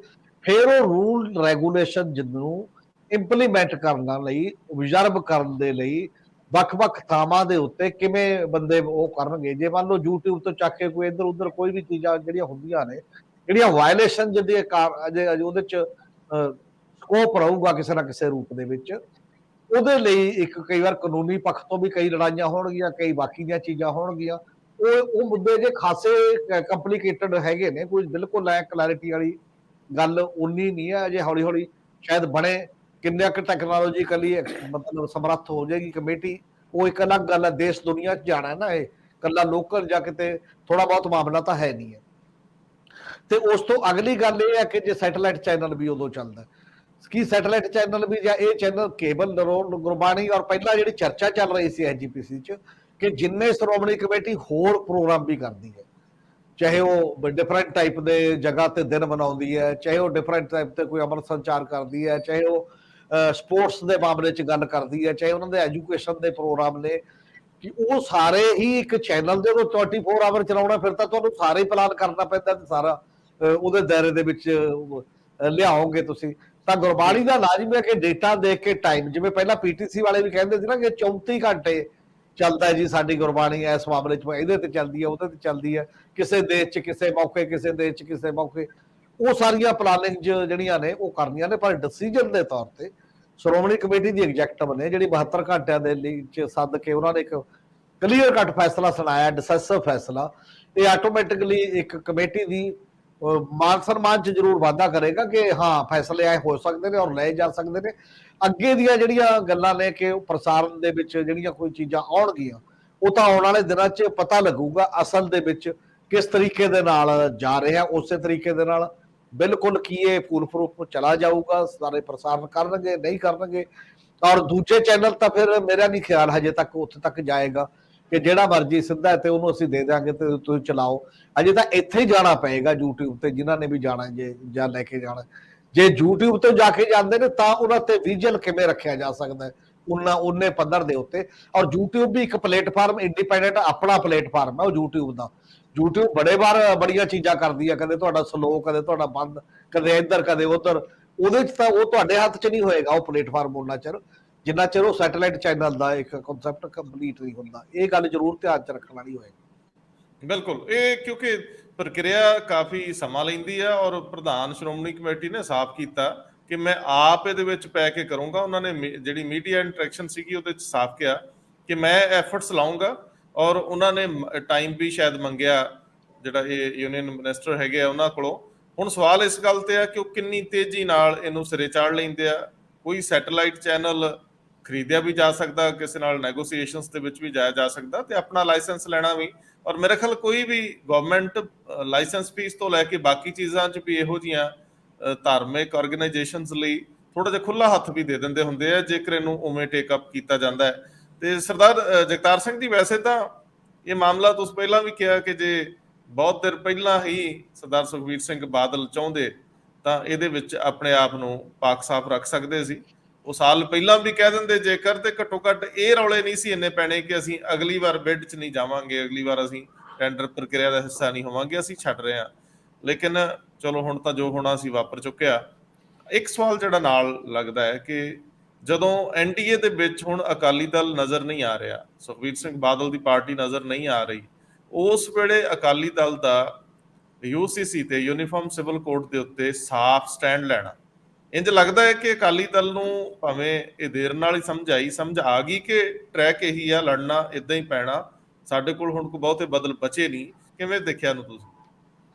ਫਿਰ ਉਹ ਰੂਲ ਰੈਗੂਲੇਸ਼ਨ ਜਿਹਨੂੰ ਇੰਪਲੀਮੈਂਟ ਕਰਨ ਲਈ, ਅਬਜ਼ਰਵ ਕਰਨ ਦੇ ਲਈ ਵੱਖ-ਵੱਖ ਥਾਵਾਂ ਦੇ ਉੱਤੇ ਕਿਵੇਂ ਬੰਦੇ ਉਹ ਕਰਨਗੇ। ਜੇ ਮੰਨ ਲਓ YouTube ਤੋਂ ਚੱਕ ਕੇ ਕੋਈ ਇੱਧਰ ਉੱਧਰ ਕੋਈ ਵੀ ਚੀਜ਼ਾਂ ਜਿਹੜੀਆਂ ਹੁੰਦੀਆਂ ਨੇ, ਜਿਹੜੀਆਂ ਵਾਇਲੇਸ਼ਨ ਜਿਹਦੇ ਅਜੇ ਉਹਦੇ 'ਚ ਸਕੋਪ ਰਹੂਗਾ ਕਿਸੇ ਨਾ ਕਿਸੇ ਰੂਪ ਦੇ ਵਿੱਚ, ਉਹਦੇ ਲਈ ਇੱਕ ਕਈ ਵਾਰ ਕਾਨੂੰਨੀ ਪੱਖ ਤੋਂ ਵੀ ਕਈ ਲੜਾਈਆਂ ਹੋਣਗੀਆਂ, ਕਈ ਬਾਕੀ ਦੀਆਂ ਚੀਜ਼ਾਂ ਹੋਣਗੀਆਂ। ਉਹ ਮੁੱਦੇ ਜੇ ਖਾਸੇ ਕੰਪਲੀਕੇਟਡ ਹੈਗੇ ਨੇ, ਕੋਈ ਬਿਲਕੁਲ ਐ ਕਲੈਰਿਟੀ ਵਾਲੀ ਗੱਲ ਉਨੀ ਨਹੀਂ ਹੈ। ਅਜੇ ਹੌਲੀ ਹੌਲੀ ਸ਼ਾਇਦ ਬਣੇ, ਕਿੰਨਾ ਕੁ ਟੈਕਨੋਲੋਜੀਕਲੀ ਮਤਲਬ ਸਮਰੱਥ ਹੋ ਜਾਏਗੀ ਕਮੇਟੀ, ਉਹ ਇੱਕ ਅਲੱਗ ਗੱਲ ਹੈ। ਦੇਸ਼ ਦੁਨੀਆ 'ਚ ਜਾਣਾ ਨਾ, ਇਹ ਇਕੱਲਾ ਲੋਕਲ ਜਾਂ ਕਿਤੇ ਥੋੜਾ ਬਹੁਤ ਮਾਮਲਾ ਤਾਂ ਹੈ ਨਹੀਂ ਹੈ। ਤੇ ਉਸ ਤੋਂ ਅਗਲੀ ਗੱਲ ਇਹ ਹੈ ਕਿ ਜੇ ਸੈਟੇਲਾਈਟ ਚੈਨਲ ਵੀ ਉਦੋਂ ਚੱਲਦਾ, ਕੀ ਸੈਟੇਲਾਈਟ ਚੈਨਲ ਵੀ ਜਾਂ ਇਹ ਚੈਨਲ ਕੇਬਲ ਗੁਰਬਾਣੀ, ਔਰ ਪਹਿਲਾਂ ਜਿਹੜੀ ਚਰਚਾ ਚੱਲ ਰਹੀ ਸੀ ਐਸਜੀਪੀਸੀ 'ਚ ਕਿ ਜਿੰਨੇ ਸ਼੍ਰੋਮਣੀ ਕਮੇਟੀ ਹੋਰ ਪ੍ਰੋਗਰਾਮ ਵੀ ਕਰਦੀ ਹੈ, ਚਾਹੇ ਉਹ ਡਿਫਰੈਂਟ ਟਾਈਪ ਦੇ ਜਗ੍ਹਾ ਤੇ ਦਿਨ ਮਨਾਉਂਦੀ ਹੈ, ਚਾਹੇ ਉਹ ਡਿਫਰੈਂਟ ਟਾਈਪ ਤੇ ਕੋਈ ਅੰਮ੍ਰਿਤ ਸੰਚਾਰ ਕਰਦੀ ਹੈ, ਚਾਹੇ ਉਹ ਸਪੋਰਟਸ ਦੇ ਮਾਮਲੇ 'ਚ ਗੱਲ ਕਰਦੀ ਹੈ, ਚਾਹੇ ਉਹਨਾਂ ਦੇ ਐਜੂਕੇਸ਼ਨ ਦੇ ਪ੍ਰੋਗਰਾਮ ਨੇ, ਕਿ ਉਹ ਸਾਰੇ ਹੀ ਇੱਕ ਚੈਨਲ ਦੇ 24 ਆਵਰ ਚਲਾਉਣਾ, ਫਿਰ ਤਾਂ ਤੁਹਾਨੂੰ ਸਾਰੇ ਹੀ ਪਲਾਨ ਕਰਨਾ ਪੈਂਦਾ ਤੇ ਸਾਰਾ ਉਹਦੇ ਦਾਇਰੇ ਦੇ ਵਿੱਚ ਲਿਆਓਗੇ ਤੁਸੀਂ। ਤਾਂ ਗੁਰਬਾਣੀ ਦਾ ਲਾਜ਼ਮੀ ਹੈ ਕਿ ਡੇਟਾ ਦੇਖ ਕੇ ਟਾਈਮ, ਜਿਵੇਂ ਪਹਿਲਾਂ ਪੀਟੀਸੀ ਵਾਲੇ ਵੀ ਕਹਿੰਦੇ ਸੀ ਨਾ ਕਿ 34 ਘੰਟੇ ਚੱਲਦਾ ਜੀ ਸਾਡੀ ਗੁਰਬਾਣੀ ਇਸ ਮਾਮਲੇ 'ਚ, ਇਹਦੇ ਤੇ ਚੱਲਦੀ ਹੈ, ਉਹਦੇ ਤੇ ਚੱਲਦੀ ਹੈ, ਕਿਸੇ ਦੇਸ਼ 'ਚ ਕਿਸੇ ਮੌਕੇ, ਕਿਸੇ ਦੇਸ਼ 'ਚ ਕਿਸੇ ਮੌਕੇ, ਉਹ ਸਾਰੀਆਂ ਪਲਾਨਿੰਗ ਜਿਹੜੀਆਂ ਨੇ ਉਹ ਕਰਨੀਆਂ ਨੇ। ਪਰ ਡਿਸੀਜਨ ਦੇ ਤੌਰ ਤੇ ਸ਼੍ਰੋਮਣੀ ਕਮੇਟੀ ਦੀ ਐਗਜ਼ੈਕਟਿਵ ਨੇ ਜਿਹੜੀ 72 ਘੰਟਿਆਂ ਦੇ ਲਈ ਚ ਸੱਦ ਕੇ ਉਹਨਾਂ ਨੇ ਇੱਕ ਕਲੀਅਰ ਕੱਟ ਫੈਸਲਾ ਸੁਣਾਇਆ, ਡਿਸਾਈਸਿਵ ਫੈਸਲਾ, ਇਹ ਆਟੋਮੈਟਿਕਲੀ ਇੱਕ ਕਮੇਟੀ ਦੀ ਮਾਨ ਸਨਮਾਨ 'ਚ ਜ਼ਰੂਰ ਵਾਧਾ ਕਰੇਗਾ ਕਿ ਹਾਂ ਫੈਸਲੇ ਆਏ ਹੋ ਸਕਦੇ ਨੇ ਔਰ ਲਏ ਜਾ ਸਕਦੇ ਨੇ। ਅੱਗੇ ਦੀਆਂ ਜਿਹੜੀਆਂ ਗੱਲਾਂ ਨੇ ਕਿ ਪ੍ਰਸਾਰਣ ਦੇ ਵਿੱਚ ਜਿਹੜੀਆਂ ਕੋਈ ਚੀਜ਼ਾਂ ਆਉਣਗੀਆਂ, ਉਹ ਤਾਂ ਆਉਣ ਵਾਲੇ ਦਿਨਾਂ 'ਚ ਪਤਾ ਲੱਗੂਗਾ ਅਸਲ ਦੇ ਵਿੱਚ ਕਿਸ ਤਰੀਕੇ ਦੇ ਨਾਲ ਜਾ ਰਿਹਾ। ਉਸੇ ਤਰੀਕੇ ਦੇ ਨਾਲ ਬਿਲਕੁਲ ਕੀ ਇਹ ਫੂਲ ਪ੍ਰੂਫ ਚਲਾ ਜਾਊਗਾ, ਸਾਰੇ ਪ੍ਰਸਾਰਣ ਕਰਨਗੇ ਨਹੀਂ ਕਰਨਗੇ। ਔਰ ਦੂਜੇ ਚੈਨਲ ਤਾਂ ਫਿਰ ਮੇਰਾ ਨਹੀਂ ਖਿਆਲ ਹਜੇ ਤੱਕ ਉੱਥੇ ਤੱਕ ਜਾਏਗਾ ਕਿ ਜਿਹੜਾ ਮਰਜੀ ਸਿੱਧਾ ਤੇ ਉਹਨੂੰ ਅਸੀਂ ਦੇ ਦਿਆਂਗੇ ਤੇ ਤੁਸੀਂ ਚਲਾਓ। ਅਜੇ ਤਾਂ ਇੱਥੇ ਹੀ ਜਾਣਾ ਪਏਗਾ YouTube ਤੇ, ਜਿਨ੍ਹਾਂ ਨੇ ਵੀ ਜਾਣਾ ਜੇ ਜਾਂ ਲੈ ਕੇ ਜਾਣਾ। ਜੇ YouTube ਤੇ ਜਾ ਕੇ ਜਾਂਦੇ ਨੇ ਤਾਂ ਉਹਨਾਂ ਤੇ ਵਿਜ਼ਨ ਕਿਵੇਂ ਰੱਖਿਆ ਜਾ ਸਕਦਾ ਹੈ ਉਹਨੇ ਪੱਧਰ ਦੇ ਉੱਤੇ। ਔਰ YouTube ਵੀ ਇੱਕ ਪਲੇਟਫਾਰਮ, ਇੰਡੀਪੈਂਡੈਂਟ ਆਪਣਾ ਪਲੇਟਫਾਰਮ ਹੈ ਉਹ YouTube ਦਾ। YouTube ਬੜੇ ਵਾਰ ਬੜੀਆਂ ਚੀਜ਼ਾਂ ਕਰਦੀ ਆ, ਕਦੇ ਤੁਹਾਡਾ ਸਲੋ, ਕਦੇ ਤੁਹਾਡਾ ਬੰਦ, ਕਦੇ ਇੱਧਰ ਕਦੇ ਉੱਧਰ। ਉਹਦੇ 'ਚ ਤਾਂ ਉਹ ਤੁਹਾਡੇ ਹੱਥ 'ਚ ਨਹੀਂ ਹੋਏਗਾ ਉਹ ਪਲੇਟਫਾਰਮ ਉਹਨਾਂ ਚਿਰ, ਜਿੰਨਾ ਚਿਰ ਉਹ ਸੈਟੇਲਾਈਟ ਚੈਨਲ ਦਾ ਇੱਕ ਕਨਸੈਪਟ ਕੰਪਲੀਟ ਨਹੀਂ ਹੁੰਦਾ। ਇਹ ਗੱਲ ਜ਼ਰੂਰ ਧਿਆਨ 'ਚ ਰੱਖਣ ਵਾਲੀ ਹੋਏਗੀ। ਬਿਲਕੁਲ, ਇਹ ਕਿਉਂਕਿ ਪ੍ਰਕਿਰਿਆ ਕਾਫੀ ਸਮਾਂ ਲੈਂਦੀ ਆ ਔਰ ਪ੍ਰਧਾਨ ਸ਼੍ਰੋਮਣੀ ਕਮੇਟੀ ਨੇ ਸਾਫ਼ ਕੀਤਾ ਕਿ ਮੈਂ ਆਪ ਇਹਦੇ ਵਿੱਚ ਪੈ ਕੇ ਕਰੂੰਗਾ। ਉਹਨਾਂ ਨੇ ਜਿਹੜੀ ਮੀਡੀਆ ਇੰਟਰੈਕਸ਼ਨ ਸੀਗੀ ਉਹਦੇ 'ਚ ਸਾਫ਼ ਕਿਹਾ ਕਿ ਮੈਂ ਐਫਰਟਸ ਲਾਉਂਗਾ। ਔਰ ਉਹਨਾਂ ਨੇ ਟਾਈਮ ਵੀ ਸ਼ਾਇਦ ਮੰਗਿਆ, ਜਿਹੜਾ ਇਹ ਯੂਨੀਅਨ ਮਿਨਿਸਟਰ ਹੈਗੇ ਆ ਉਹਨਾਂ ਕੋਲੋਂ। ਹੁਣ ਸਵਾਲ ਇਸ ਗੱਲ ਤੇ ਆ ਕਿ ਉਹ ਕਿੰਨੀ ਤੇਜ਼ੀ ਨਾਲ ਇਹਨੂੰ ਸਿਰੇ ਚਾੜ ਲੈਂਦੇ ਆ। ਕੋਈ ਸੈਟੇਲਾਈਟ ਚੈਨਲ ਖਰੀਦਿਆ ਵੀ ਜਾ ਸਕਦਾ, ਕਿਸੇ ਨਾਲ ਨੈਗੋਸੀਏਸ਼ਨਸ ਦੇ ਵਿੱਚ ਵੀ ਜਾਇਆ ਜਾ ਸਕਦਾ, ਤੇ ਆਪਣਾ ਲਾਇਸੈਂਸ ਲੈਣਾ ਵੀ। ਔਰ ਮੇਰੇ ਖਿਆਲ ਕੋਈ ਵੀ ਗਵਰਨਮੈਂਟ ਲਾਇਸੈਂਸ ਫੀਸ ਤੋਂ ਲੈ ਕੇ ਬਾਕੀ ਚੀਜ਼ਾਂ 'ਚ ਵੀ ਇਹੋ ਜਿਹੀਆਂ ਧਾਰਮਿਕ ਆਰਗੇਨਾਈਜੇਸ਼ਨਸ ਲਈ ਥੋੜਾ ਜਿਹਾ ਖੁੱਲਾ ਹੱਥ ਵੀ ਦੇ ਦਿੰਦੇ ਹੁੰਦੇ ਆ ਜੇਕਰ ਇਹਨੂੰ ਉਵੇਂ ਟੇਕ ਅਪ ਕੀਤਾ ਜਾਂਦਾ ਹੈ। ਤੇ ਸਰਦਾਰ ਜਗਤਾਰ ਸਿੰਘ ਜੀ, ਵੈਸੇ ਤਾਂ ਇਹ ਮਾਮਲਾ ਤੁਸੀਂ ਪਹਿਲਾਂ ਵੀ ਕਿਹਾ ਕਿ ਜੇ ਬਹੁਤ ਦੇਰ ਪਹਿਲਾਂ ਹੀ ਸਰਦਾਰ ਸੁਖਬੀਰ ਸਿੰਘ ਬਾਦਲ ਚਾਹੁੰਦੇ ਤਾਂ ਇਹਦੇ ਵਿੱਚ ਆਪਣੇ ਆਪ ਨੂੰ ਪਾਕ ਸਾਫ਼ ਰੱਖ ਸਕਦੇ ਸੀ। ਉਹ ਸਾਲ ਪਹਿਲਾਂ ਵੀ ਕਹਿ ਦਿੰਦੇ ਜੇਕਰ, ਤੇ ਘੱਟੋ ਘੱਟ ਇਹ ਰੌਲੇ ਨਹੀਂ ਸੀ ਇੰਨੇ ਪੈਣੇ ਕਿ ਅਸੀਂ ਅਗਲੀ ਵਾਰ ਬਿਡ 'ਚ ਨਹੀਂ ਜਾਵਾਂਗੇ, ਅਗਲੀ ਵਾਰ ਅਸੀਂ ਟੈਂਡਰ ਪ੍ਰਕਿਰਿਆ ਦਾ ਹਿੱਸਾ ਨਹੀਂ ਹੋਵਾਂਗੇ, ਅਸੀਂ ਛੱਡ ਰਹੇ ਹਾਂ। ਲੇਕਿਨ ਚਲੋ ਹੁਣ ਤਾਂ ਜੋ ਹੋਣਾ ਸੀ ਵਾਪਰ ਚੁੱਕਿਆ। ਇੱਕ ਸਵਾਲ ਜਿਹੜਾ ਨਾਲ ਲੱਗਦਾ ਹੈ ਕਿ ਜਦੋਂ NDA ਦੇ ਵਿੱਚ ਹੁਣ ਅਕਾਲੀ ਦਲ ਨਜ਼ਰ ਨਹੀਂ ਆ ਰਿਹਾ, ਸੁਖਬੀਰ ਸਿੰਘ ਬਾਦਲ ਦੀ ਪਾਰਟੀ ਨਜ਼ਰ ਨਹੀਂ ਆ ਰਹੀ, ਉਸ ਵੇਲੇ ਅਕਾਲੀ ਦਲ ਦਾ UCC ਤੇ ਯੂਨੀਫਾਰਮ ਸਿਵਲ ਕੋਡ ਦੇ ਉੱਤੇ ਸਾਫ਼ ਸਟੈਂਡ ਲੈਣਾ, ਇੰਜ ਲੱਗਦਾ ਹੈ ਕਿ ਅਕਾਲੀ ਦਲ ਨੂੰ ਭਾਵੇਂ ਇਹ ਦੇਰ ਨਾਲ ਹੀ ਸਮਝ ਆ ਗਈ ਕਿ ਟਰੈਕ ਇਹੀ ਆ, ਲੜਨਾ ਇਦਾਂ ਹੀ ਪੈਣਾ, ਸਾਡੇ ਕੋਲ ਹੁਣ ਕੋਈ ਬਹੁਤੇ ਬਦਲ ਬਚੇ ਨਹੀਂ। ਕਿਵੇਂ ਦੇਖਿਆ ਨੂੰ ਤੁਸੀਂ?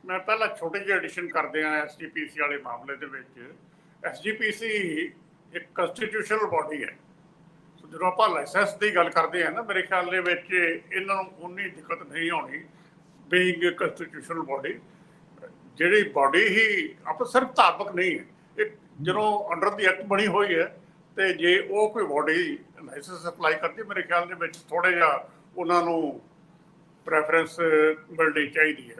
ਮੈਂ ਪਹਿਲਾਂ ਛੋਟੀ ਜਿਹੀ ਐਡੀਸ਼ਨ ਕਰਦੇ ਆ SGPC ਵਾਲੇ ਮਾਮਲੇ ਦੇ ਵਿੱਚ। SGPC ਇੱਕ ਕੰਸਟੀਟਿਊਸ਼ਨਲ ਬਾਡੀ ਹੈ। ਜਦੋਂ ਆਪਾਂ ਲਾਇਸੈਂਸ ਦੀ ਗੱਲ ਕਰਦੇ ਆ ਨਾ, ਮੇਰੇ ਖਿਆਲ ਦੇ ਵਿੱਚ ਇਹਨਾਂ ਨੂੰ ਉਨੀ ਦਿੱਕਤ ਨਹੀਂ ਆਉਣੀ ਬੀਇੰਗ ਕੰਸਟੀਟਿਊਸ਼ਨਲ ਬਾਡੀ। ਜਿਹੜੀ ਬਾਡੀ ਹੀ ਆਪਾਂ ਸਿਰਫ ਧਾਰਮਿਕ ਨਹੀਂ ਹੈ, ਇੱਕ ਜਦੋਂ ਅੰਡਰ ਦੀ ਐਕਟ ਬਣੀ ਹੋਈ ਹੈ, ਤੇ ਜੇ ਉਹ ਕੋਈ ਬਾਡੀ ਲਾਇਸੈਂਸ ਅਪਲਾਈ ਕਰਦੀ, ਮੇਰੇ ਖਿਆਲ ਦੇ ਵਿੱਚ ਥੋੜਾ ਜਿਹਾ ਉਹਨਾਂ ਨੂੰ ਪ੍ਰੈਫਰੈਂਸ ਮਿਲਣੀ ਚਾਹੀਦੀ ਹੈ।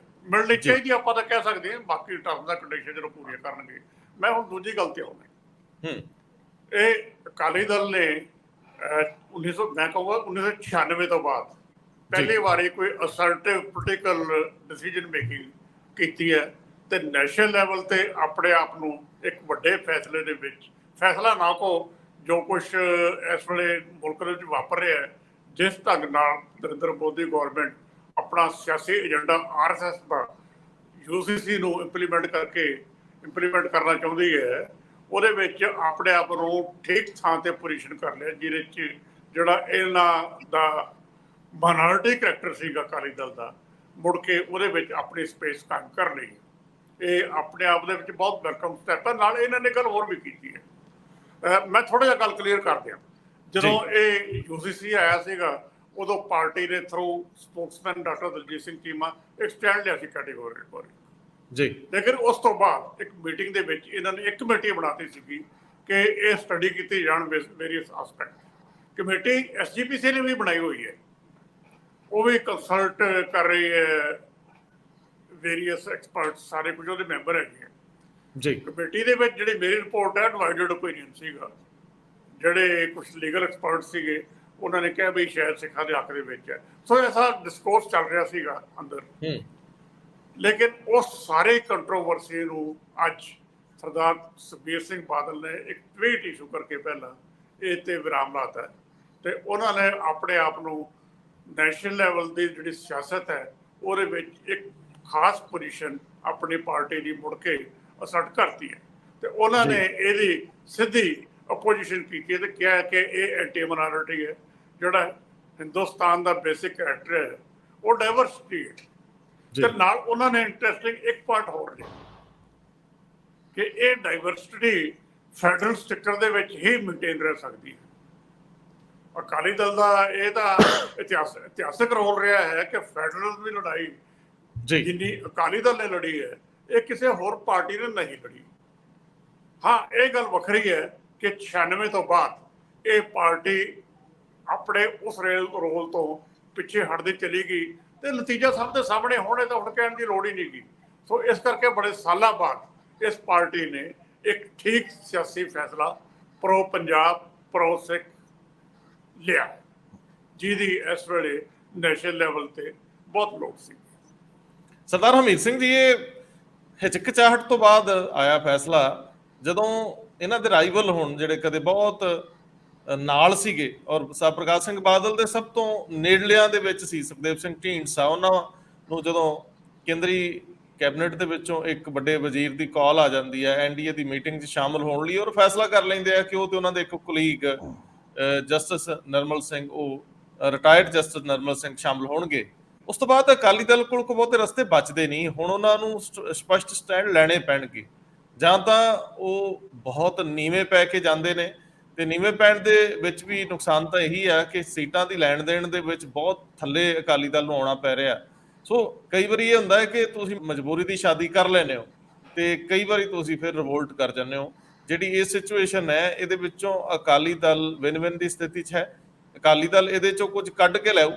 ਆਪਾਂ ਤਾਂ ਕਹਿ ਸਕਦੇ ਹਾਂ, ਬਾਕੀ ਟਰਮਸ ਦਾ ਕੰਡੀਸ਼ਨ ਜਦੋਂ ਪੂਰੀਆਂ ਕਰਨਗੇ। ਮੈਂ ਹੁਣ ਦੂਜੀ ਗੱਲ ਤੇ ਆਉਣਾ। ਇਹ ਅਕਾਲੀ ਦਲ ਨੇ 1996 ਤੋਂ ਬਾਅਦ ਪਹਿਲੀ ਵਾਰੀ ਕੋਈ ਅਸਰਟਿਵ ਪੋਲੀਟੀਕਲ ਡਿਸੀਜਨ ਮੇਕਿੰਗ ਕੀਤੀ ਹੈ, ਤੇ ਨੈਸ਼ਨਲ ਲੈਵਲ ਤੇ ਆਪਣੇ ਆਪ ਨੂੰ ਇੱਕ ਵੱਡੇ ਫੈਸਲੇ ਦੇ ਵਿੱਚ, ਫੈਸਲਾ ਨਾ ਕੋ ਜੋ ਕੁਛ ਇਸ ਵੇਲੇ ਮੁਲਕ ਦੇ ਵਿੱਚ ਵਾਪਰ ਰਿਹਾ ਹੈ, ਜਿਸ ਢੰਗ ਨਾਲ ਨਰਿੰਦਰ ਮੋਦੀ ਗੌਰਮੈਂਟ ਆਪਣਾ ਸਿਆਸੀ ਏਜੰਡਾ RSS ਦਾ UCC ਨੂੰ ਇੰਪਲੀਮੈਂਟ ਕਰਨਾ ਚਾਹੁੰਦੀ ਹੈ, ਉਹਦੇ ਵਿੱਚ ਆਪਣੇ ਆਪ ਨੂੰ ਠੀਕ ਥਾਂ ਤੇ ਪੋਜੀਸ਼ਨ ਕਰ ਲਿਆ, ਜਿਹਦੇ 'ਚ ਜਿਹੜਾ ਇਹਨਾਂ ਦਾ ਮਾਈਨੋਰਿਟੀ ਕਰੈਕਟਰ ਸੀਗਾ ਅਕਾਲੀ ਦਲ ਦਾ, ਮੁੜ ਕੇ ਉਹਦੇ ਵਿੱਚ ਆਪਣੀ ਸਪੇਸ ਕਾਇਮ ਕਰ ਲਈ। ਇਹ ਆਪਣੇ ਆਪ ਦੇ ਵਿੱਚ ਬਹੁਤ ਵੈਲਕਮ ਸਟੈਪ ਹੈ। ਨਾਲ ਇਹਨਾਂ ਨੇ ਗੱਲ ਹੋਰ ਵੀ ਕੀਤੀ ਹੈ। ਮੈਂ ਥੋੜਾ ਜਿਹਾ ਗੱਲ ਕਲੀਅਰ ਕਰ ਦਿਆਂ। ਜਦੋਂ ਇਹ UCC ਆਇਆ ਸੀਗਾ, ਉਦੋਂ ਪਾਰਟੀ ਦੇ through spokesman doctor Daljit Singh Cheema ਇੱਕ ਸਟੈਂਡ ਲਿਆ ਸੀ ਕੈਟੇਗੋਰੀ ਜੀ। ਲੇਕਿਨ ਉਸ ਤੋਂ ਬਾਅਦ ਇੱਕ ਮੀਟਿੰਗ ਦੇ ਵਿੱਚ ਇਹਨਾਂ ਨੇ ਇੱਕ ਕਮੇਟੀ ਬਣਾਤੀ ਸੀਗੀ ਕਿ ਇਹ ਸਟੱਡੀ ਕੀਤੀ ਜਾਣ ਵੇਰੀਅਸ ਆਸਪੈਕਟ। ਕਮੇਟੀ SGPC ਨੇ ਵੀ ਬਣਾਈ ਹੋਈ ਹੈ, ਉਹ ਵੀ ਕੰਸਲਟ ਕਰ ਰਹੀ ਹੈ ਵੇਰੀਅਸ ਐਕਸਪਰਟ, ਸਾਰੇ ਕੁਝ ਉਹਦੇ ਮੈਂਬਰ ਹੈਗੇ ਆ ਜੀ। ਕਮੇਟੀ ਦੇ ਵਿੱਚ ਜਿਹੜੀ ਮੇਰੀ ਰਿਪੋਰਟ ਹੈ, ਡਿਵਾਈਡਡ ਓਪੀਨੀਅਨ ਸੀਗਾ ਜਿਹੜੇ ਕੁਝ ਲੀਗਲ ਐਕਸਪਰਟ ਸੀਗੇ ਉਹਨਾਂ ਨੇ ਕਿਹਾ ਵੀ ਸ਼ਾਇਦ ਸਿੱਖਾਂ ਦੇ ਹੱਕ ਦੇ ਵਿੱਚ ਹੈ। ਸੋ ਐਸਾ ਡਿਸਕੋਰਸ ਚੱਲ ਰਿਹਾ ਸੀਗਾ ਅੰਦਰ। ਲੇਕਿਨ ਉਸ ਸਾਰੇ ਕੰਟਰੋਵਰਸੀ ਨੂੰ ਅੱਜ ਸਰਦਾਰ ਸੁਖਬੀਰ ਸਿੰਘ ਬਾਦਲ ਨੇ ਇੱਕ ਟਵੀਟ ਇਸ਼ੂ ਕਰਕੇ ਪਹਿਲਾਂ ਇਹ ਤੇ ਵਿਰਾਮ ਲਾਤਾ ਤੇ ਉਹਨਾਂ ਨੇ ਆਪਣੇ ਆਪ ਨੂੰ ਨੈਸ਼ਨਲ ਲੈਵਲ ਦੀ ਜਿਹੜੀ ਸਿਆਸਤ ਹੈ ਉਹਦੇ ਵਿੱਚ ਇੱਕ ਖਾਸ ਪੋਜੀਸ਼ਨ ਆਪਣੀ ਪਾਰਟੀ ਦੀ ਮੁੜ ਕੇ ਅਸਰਟ ਕਰਤੀ ਹੈ ਤੇ ਉਹਨਾਂ ਨੇ ਇਹਦੀ ਸਿੱਧੀ ਅਪੋਜੀਸ਼ਨ ਕੀਤੀ ਤੇ ਕਿਹਾ ਕਿ ਇਹ ਐਂਟੀ ਮਾਈਨੋਰਿਟੀ ਹੈ। ਜਿਹੜਾ ਹਿੰਦੁਸਤਾਨ ਦਾ ਬੇਸਿਕ ਕੈਰੈਕਟਰ ਹੈ ਉਹ ਡਾਇਵਰਸਿਟੀ ਹੈ ਤੇ ਨਾਲ ਉਹਨਾਂ ਨੇ ਇੰਟਰਸਟਿੰਗ ਇੱਕ ਪਾਰਟ ਹੋਰ ਲਿਆ ਕਿ ਇਹ ਡਾਇਵਰਸਿਟੀ ਫੈਡਰਲ ਸਟਰਕਚਰ ਦੇ ਵਿੱਚ ਹੀ ਮੇਨਟੇਨ ਰਹਿ ਸਕਦੀ ਹੈ। ਅਕਾਲੀ ਦਲ ਦਾ ਇਹ ਤਾਂ ਇਤਿਹਾਸਕ ਰੋਲ ਰਿਹਾ ਹੈ ਕਿ ਫੈਡਰਲ ਦੀ ਲੜਾਈ ਜਿੰਨੀ ਅਕਾਲੀ ਦਲ ਨੇ ਲੜੀ ਹੈ ਇਹ ਕਿਸੇ ਹੋਰ ਪਾਰਟੀ ਨੇ ਨਹੀਂ ਲੜੀ। ਹਾਂ, ਇਹ ਗੱਲ ਵੱਖਰੀ ਹੈ ਕਿ 96 ਤੋਂ ਬਾਅਦ ਇਹ ਪਾਰਟੀ ਆਪਣੇ ਉਸ ਰੋਲ ਤੋਂ ਪਿੱਛੇ ਹਟਦੀ ਚਲੀ ਗਈ ਤੇ ਨਤੀਜਾ ਸਭ ਦੇ ਸਾਹਮਣੇ ਹੋਣੇ ਤਾਂ ਹੁਣ ਕਹਿਣ ਦੀ ਲੋੜ ਹੀ ਨਹੀਂ ਗਈ। ਸੋ ਇਸ ਕਰਕੇ ਬੜੇ ਸਾਲਾਂ ਬਾਅਦ ਇਸ ਪਾਰਟੀ ਨੇ ਇੱਕ ਠੀਕ ਸਿਆਸੀ ਫੈਸਲਾ ਪ੍ਰੋ ਪੰਜਾਬ ਪ੍ਰੋ ਸਿੱਖ ਲਿਆ ਜਿਹਦੀ ਇਸ ਵੇਲੇ ਨੈਸ਼ਨਲ ਲੈਵਲ ਤੇ ਬਹੁਤ ਲੋੜ ਸੀ। ਸਰਦਾਰ ਹਮੀਰ ਸਿੰਘ ਜੀ, ਇਹ ਹਿਚਕਚਾਹਟ ਤੋਂ ਬਾਅਦ ਆਇਆ ਫੈਸਲਾ ਜਦੋਂ ਇਹਨਾਂ ਦੇ ਰਾਈਵਲ ਹੁਣ ਜਿਹੜੇ ਕਦੇ ਬਹੁਤ ਨਾਲ ਸੀਗੇ ਔਰ ਪ੍ਰਕਾਸ਼ ਸਿੰਘ ਬਾਦਲ ਦੇ ਸਭ ਤੋਂ ਨੇੜਲਿਆਂ ਦੇ ਵਿੱਚ ਸੀ ਸੁਖਦੇਵ ਸਿੰਘ ਢੀਂਡਸਾ, ਉਹਨਾਂ ਨੂੰ ਜਦੋਂ ਕੇਂਦਰੀ ਕੈਬਨਿਟ ਦੇ ਵਿੱਚੋਂ ਇੱਕ ਵੱਡੇ ਵਜ਼ੀਰ ਦੀ ਕਾਲ ਆ ਜਾਂਦੀ ਹੈ ਐਨਡੀਏ ਦੀ ਮੀਟਿੰਗ 'ਚ ਸ਼ਾਮਲ ਹੋਣ ਲਈ ਔਰ ਫੈਸਲਾ ਕਰ ਲੈਂਦੇ ਆ ਕਿ ਉਹ ਤੇ ਉਹਨਾਂ ਦੇ ਇੱਕ ਕੁਲੀਗ ਜਸਟਿਸ ਨਰਮਲ ਸਿੰਘ, ਉਹ ਰਿਟਾਇਰਡ ਜਸਟਿਸ ਨਰਮਲ ਸਿੰਘ ਸ਼ਾਮਲ ਹੋਣਗੇ। ਉਸ ਤੋਂ ਬਾਅਦ ਅਕਾਲੀ ਦਲ ਕੋਲ ਕੋਈ ਬਹੁਤੇ ਰਸਤੇ ਬਚਦੇ ਨਹੀਂ। ਹੁਣ ਉਹਨਾਂ ਨੂੰ ਸਪਸ਼ਟ ਸਟੈਂਡ ਲੈਣੇ ਪੈਣਗੇ, ਜਾਂ ਤਾਂ ਉਹ ਬਹੁਤ ਨੀਵੇਂ ਪੈ ਕੇ ਜਾਂਦੇ ਨੇ ਤੇ ਨੀਵੇਂ ਪੈਣ ਦੇ ਵਿੱਚ ਵੀ ਨੁਕਸਾਨ ਤਾਂ ਇਹੀ ਆ ਕਿ ਸੀਟਾਂ ਦੀ ਲੈਣ ਦੇਣ ਦੇ ਵਿੱਚ ਬਹੁਤ ਥੱਲੇ ਅਕਾਲੀ ਦਲ ਨੂੰ ਆਉਣਾ ਪੈ ਰਿਹਾ। ਸੋ ਕਈ ਵਾਰੀ ਇਹ ਹੁੰਦਾ ਹੈ ਕਿ ਤੁਸੀਂ ਮਜਬੂਰੀ ਦੀ ਸ਼ਾਦੀ ਕਰ ਲੈਂਦੇ ਹੋ ਤੇ ਕਈ ਵਾਰੀ ਤੁਸੀਂ ਫਿਰ ਰਿਵੋਲਟ ਕਰ ਜਾਂਦੇ ਹੋ। ਜਿਹੜੀ ਇਹ ਸਿਚੁਏਸ਼ਨ ਹੈ ਇਹਦੇ ਵਿੱਚੋਂ ਅਕਾਲੀ ਦਲ ਵਿਨ-ਵਿਨ ਦੀ ਸਥਿਤੀ 'ਚ ਹੈ। ਅਕਾਲੀ ਦਲ ਇਹਦੇ 'ਚੋਂ ਕੁਝ ਕੱਢ ਕੇ ਲਿਆਊ।